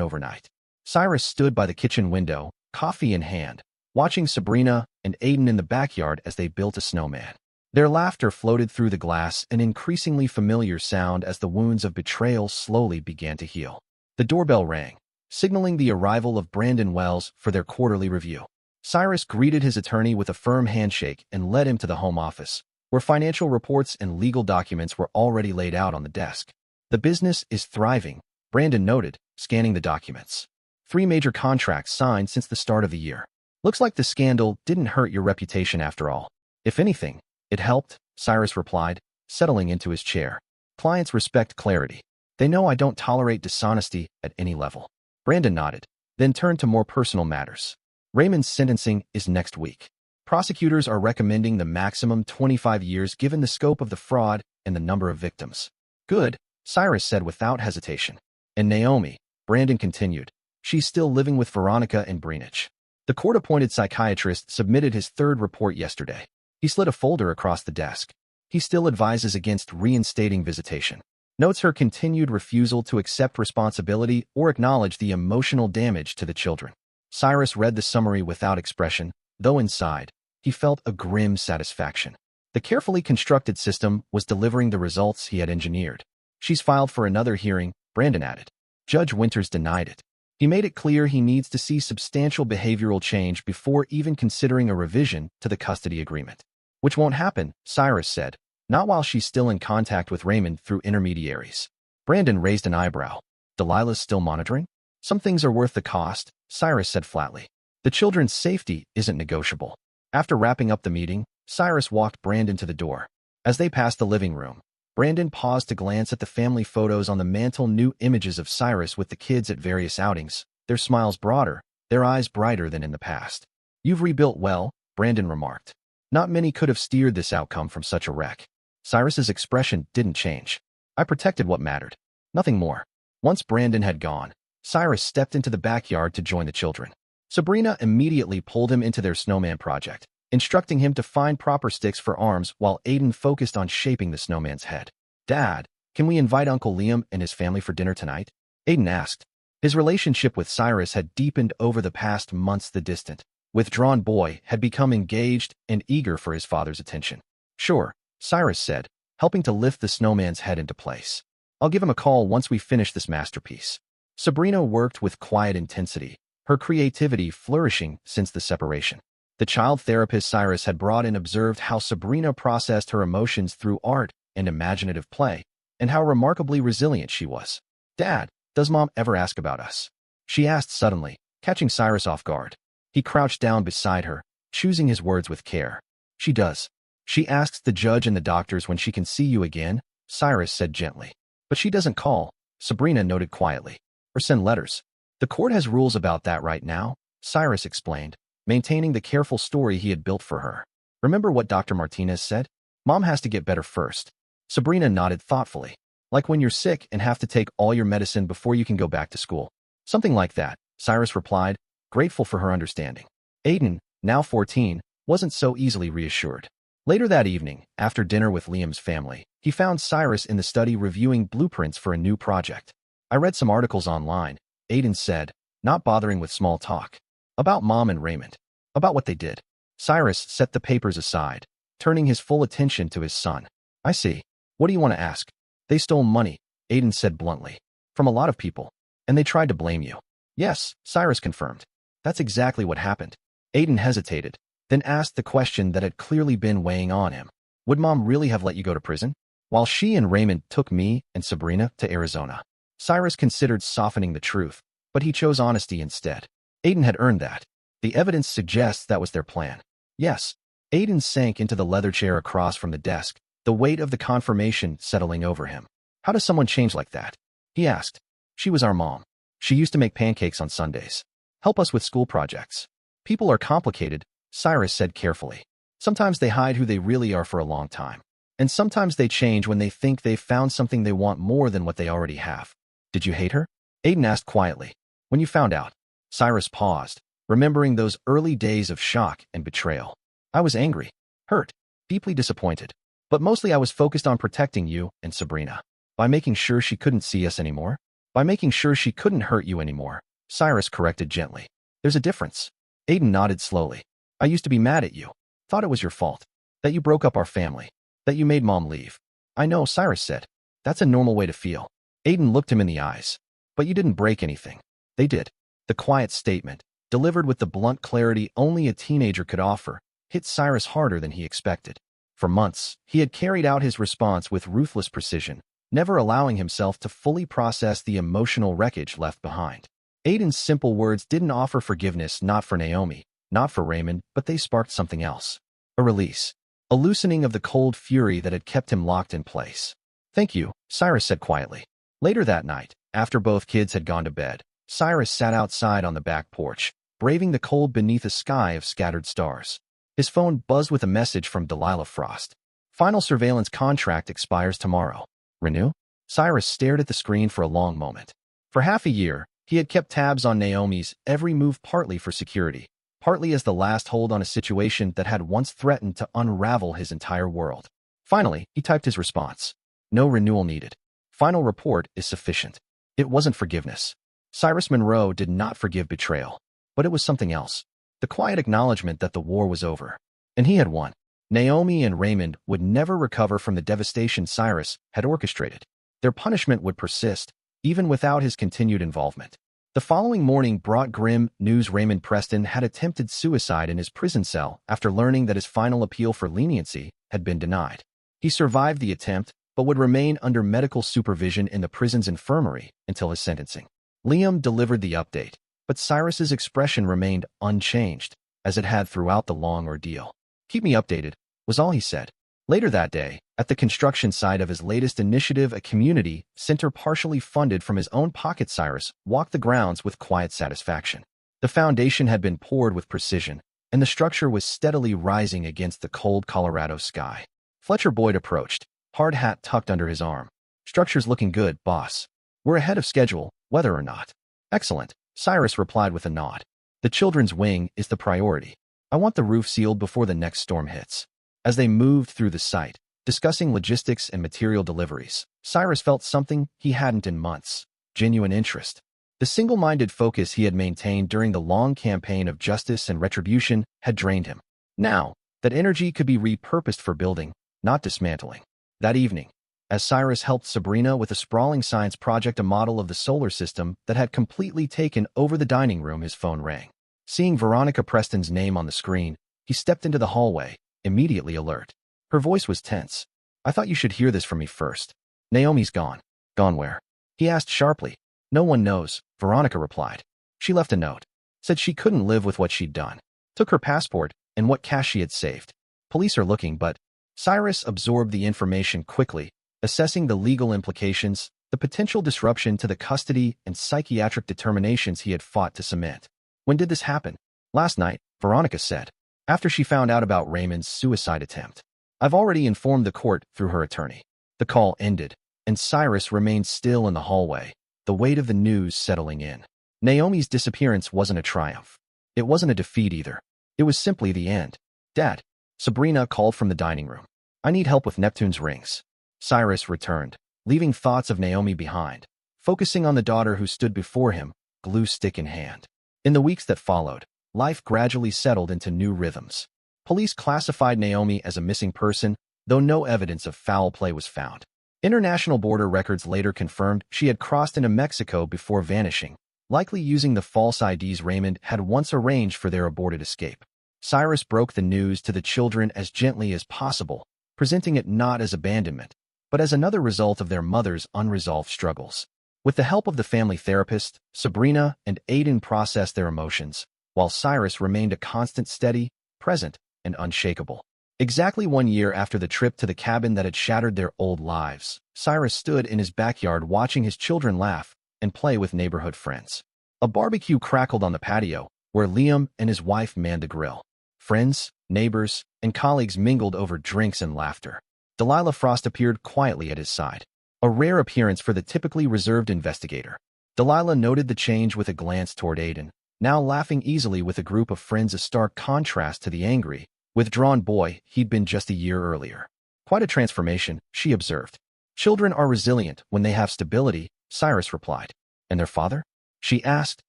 overnight. Cyrus stood by the kitchen window, coffee in hand, watching Sabrina and Aiden in the backyard as they built a snowman. Their laughter floated through the glass, an increasingly familiar sound as the wounds of betrayal slowly began to heal. The doorbell rang, signaling the arrival of Brandon Wells for their quarterly review. Cyrus greeted his attorney with a firm handshake and led him to the home office, where financial reports and legal documents were already laid out on the desk. The business is thriving, Brandon noted, scanning the documents. 3 major contracts signed since the start of the year. Looks like the scandal didn't hurt your reputation after all. If anything, it helped, Cyrus replied, settling into his chair. Clients respect clarity. They know I don't tolerate dishonesty at any level. Brandon nodded, then turned to more personal matters. Raymond's sentencing is next week. Prosecutors are recommending the maximum 25 years given the scope of the fraud and the number of victims. Good, Cyrus said without hesitation. And Naomi, Brandon continued, she's still living with Veronica in Greenwich. The court-appointed psychiatrist submitted his 3rd report yesterday. He slid a folder across the desk. He still advises against reinstating visitation. Notes her continued refusal to accept responsibility or acknowledge the emotional damage to the children. Cyrus read the summary without expression, though inside, he felt a grim satisfaction. The carefully constructed system was delivering the results he had engineered. She's filed for another hearing, Brandon added. Judge Winters denied it. He made it clear he needs to see substantial behavioral change before even considering a revision to the custody agreement. Which won't happen, Cyrus said, not while she's still in contact with Raymond through intermediaries. Brandon raised an eyebrow. Delilah's still monitoring? Some things are worth the cost, Cyrus said flatly. The children's safety isn't negotiable. After wrapping up the meeting, Cyrus walked Brandon to the door. As they passed the living room, Brandon paused to glance at the family photos on the mantel, new images of Cyrus with the kids at various outings, their smiles broader, their eyes brighter than in the past. You've rebuilt well, Brandon remarked. Not many could have steered this outcome from such a wreck. Cyrus's expression didn't change. I protected what mattered. Nothing more. Once Brandon had gone, Cyrus stepped into the backyard to join the children. Sabrina immediately pulled him into their snowman project, instructing him to find proper sticks for arms while Aiden focused on shaping the snowman's head. Dad, can we invite Uncle Liam and his family for dinner tonight? Aiden asked. His relationship with Cyrus had deepened over the past months. The distant, withdrawn boy had become engaged and eager for his father's attention. Sure, Cyrus said, helping to lift the snowman's head into place. I'll give him a call once we finish this masterpiece. Sabrina worked with quiet intensity, her creativity flourishing since the separation. The child therapist Cyrus had brought in observed how Sabrina processed her emotions through art and imaginative play, and how remarkably resilient she was. Dad, does Mom ever ask about us? She asked suddenly, catching Cyrus off guard. He crouched down beside her, choosing his words with care. She does. She asks the judge and the doctors when she can see you again, Cyrus said gently. But she doesn't call, Sabrina noted quietly, or send letters. The court has rules about that right now, Cyrus explained, maintaining the careful story he had built for her. Remember what Dr. Martinez said? Mom has to get better first. Sabrina nodded thoughtfully. Like when you're sick and have to take all your medicine before you can go back to school. Something like that, Cyrus replied, grateful for her understanding. Aiden, now 14, wasn't so easily reassured. Later that evening, after dinner with Liam's family, he found Cyrus in the study reviewing blueprints for a new project. I read some articles online, Aiden said, not bothering with small talk. About Mom and Raymond. About what they did. Cyrus set the papers aside, turning his full attention to his son. I see. What do you want to ask? They stole money, Aiden said bluntly. From a lot of people. And they tried to blame you. Yes, Cyrus confirmed. That's exactly what happened. Aiden hesitated, then asked the question that had clearly been weighing on him. Would Mom really have let you go to prison? While she and Raymond took me and Sabrina to Arizona. Cyrus considered softening the truth, but he chose honesty instead. Aiden had earned that. The evidence suggests that was their plan. Yes. Aiden sank into the leather chair across from the desk, the weight of the confirmation settling over him. How does someone change like that? He asked. She was our mom. She used to make pancakes on Sundays. Help us with school projects. People are complicated, Cyrus said carefully. Sometimes they hide who they really are for a long time. And sometimes they change when they think they've found something they want more than what they already have. Did you hate her? Aiden asked quietly. When you found out. Cyrus paused, remembering those early days of shock and betrayal. I was angry, hurt, deeply disappointed. But mostly I was focused on protecting you and Sabrina. By making sure she couldn't see us anymore. By making sure she couldn't hurt you anymore, Cyrus corrected gently. There's a difference. Aiden nodded slowly. I used to be mad at you. Thought it was your fault. That you broke up our family. That you made Mom leave. I know, Cyrus said. That's a normal way to feel. Aiden looked him in the eyes. But you didn't break anything. They did. The quiet statement, delivered with the blunt clarity only a teenager could offer, hit Cyrus harder than he expected. For months, he had carried out his response with ruthless precision, never allowing himself to fully process the emotional wreckage left behind. Aiden's simple words didn't offer forgiveness, not for Naomi, not for Raymond, but they sparked something else. A release. A loosening of the cold fury that had kept him locked in place. Thank you, Cyrus said quietly. Later that night, after both kids had gone to bed, Cyrus sat outside on the back porch, braving the cold beneath a sky of scattered stars. His phone buzzed with a message from Delilah Frost. Final surveillance contract expires tomorrow. Renew? Cyrus stared at the screen for a long moment. For half a year, he had kept tabs on Naomi's every move, partly for security, partly as the last hold on a situation that had once threatened to unravel his entire world. Finally, he typed his response. No renewal needed. Final report is sufficient. It wasn't forgiveness. Cyrus Monroe did not forgive betrayal. But it was something else. The quiet acknowledgement that the war was over. And he had won. Naomi and Raymond would never recover from the devastation Cyrus had orchestrated. Their punishment would persist, even without his continued involvement. The following morning brought grim news. Raymond Preston had attempted suicide in his prison cell after learning that his final appeal for leniency had been denied. He survived the attempt, but would remain under medical supervision in the prison's infirmary until his sentencing. Liam delivered the update, but Cyrus's expression remained unchanged, as it had throughout the long ordeal. "Keep me updated," was all he said. Later that day, at the construction site of his latest initiative, a community center partially funded from his own pocket, Cyrus walked the grounds with quiet satisfaction. The foundation had been poured with precision, and the structure was steadily rising against the cold Colorado sky. Fletcher Boyd approached, hard hat tucked under his arm. "Structure's looking good, boss. We're ahead of schedule, whether or not." "Excellent," Cyrus replied with a nod. "The children's wing is the priority. I want the roof sealed before the next storm hits." As they moved through the site, discussing logistics and material deliveries, Cyrus felt something he hadn't in months: genuine interest. The single-minded focus he had maintained during the long campaign of justice and retribution had drained him. Now, that energy could be repurposed for building, not dismantling. That evening, as Cyrus helped Sabrina with a sprawling science project, a model of the solar system that had completely taken over the dining room, his phone rang. Seeing Veronica Preston's name on the screen, he stepped into the hallway, immediately alert. Her voice was tense. "I thought you should hear this from me first. Naomi's gone." "Gone where?" he asked sharply. "No one knows," Veronica replied. "She left a note. Said she couldn't live with what she'd done. Took her passport and what cash she had saved. Police are looking, but—" Cyrus absorbed the information quickly, assessing the legal implications, the potential disruption to the custody and psychiatric determinations he had fought to cement. "When did this happen?" "Last night," Veronica said, after she found out about Raymond's suicide attempt. "I've already informed the court through her attorney." The call ended, and Cyrus remained still in the hallway, the weight of the news settling in. Naomi's disappearance wasn't a triumph. It wasn't a defeat either. It was simply the end. "Dad," Sabrina called from the dining room. "I need help with Neptune's rings." Cyrus returned, leaving thoughts of Naomi behind, focusing on the daughter who stood before him, glue stick in hand. In the weeks that followed, life gradually settled into new rhythms. Police classified Naomi as a missing person, though no evidence of foul play was found. International border records later confirmed she had crossed into Mexico before vanishing, likely using the false IDs Raymond had once arranged for their aborted escape. Cyrus broke the news to the children as gently as possible, presenting it not as abandonment, but as another result of their mother's unresolved struggles. With the help of the family therapist, Sabrina and Aiden processed their emotions, while Cyrus remained a constant, steady, present, and unshakable. Exactly 1 year after the trip to the cabin that had shattered their old lives, Cyrus stood in his backyard watching his children laugh and play with neighborhood friends. A barbecue crackled on the patio, where Liam and his wife manned the grill. Friends, neighbors, and colleagues mingled over drinks and laughter. Delilah Frost appeared quietly at his side, a rare appearance for the typically reserved investigator. Delilah noted the change with a glance toward Aiden, now laughing easily with a group of friends, a stark contrast to the angry, withdrawn boy he'd been just a year earlier. "Quite a transformation," she observed. "Children are resilient when they have stability," Cyrus replied. "And their father?" she asked,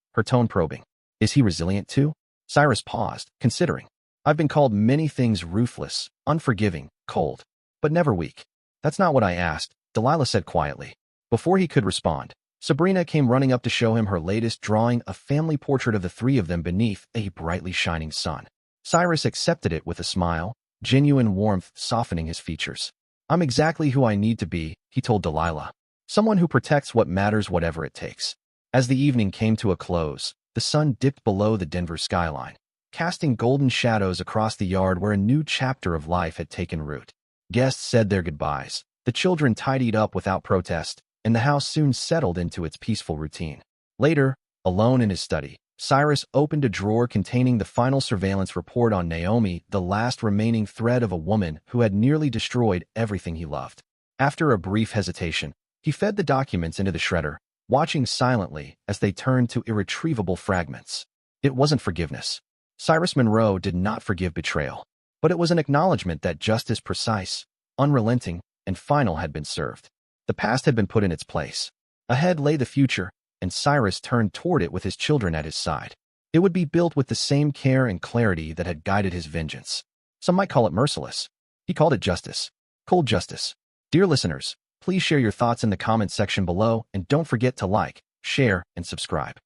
her tone probing. "Is he resilient too?" Cyrus paused, considering. "I've been called many things: ruthless, unforgiving, cold, but never weak." "That's not what I asked," Delilah said quietly. Before he could respond, Sabrina came running up to show him her latest drawing, a family portrait of the three of them beneath a brightly shining sun. Cyrus accepted it with a smile, genuine warmth softening his features. "I'm exactly who I need to be," he told Delilah. "Someone who protects what matters, whatever it takes." As the evening came to a close, the sun dipped below the Denver skyline, casting golden shadows across the yard where a new chapter of life had taken root. Guests said their goodbyes, the children tidied up without protest, and the house soon settled into its peaceful routine. Later, alone in his study, Cyrus opened a drawer containing the final surveillance report on Naomi, the last remaining thread of a woman who had nearly destroyed everything he loved. After a brief hesitation, he fed the documents into the shredder, watching silently as they turned to irretrievable fragments. It wasn't forgiveness. Cyrus Monroe did not forgive betrayal, but it was an acknowledgement that justice, precise, unrelenting, and final, had been served. The past had been put in its place. Ahead lay the future, and Cyrus turned toward it with his children at his side. It would be built with the same care and clarity that had guided his vengeance. Some might call it merciless. He called it justice. Cold justice. Dear listeners, please share your thoughts in the comments section below, and don't forget to like, share, and subscribe.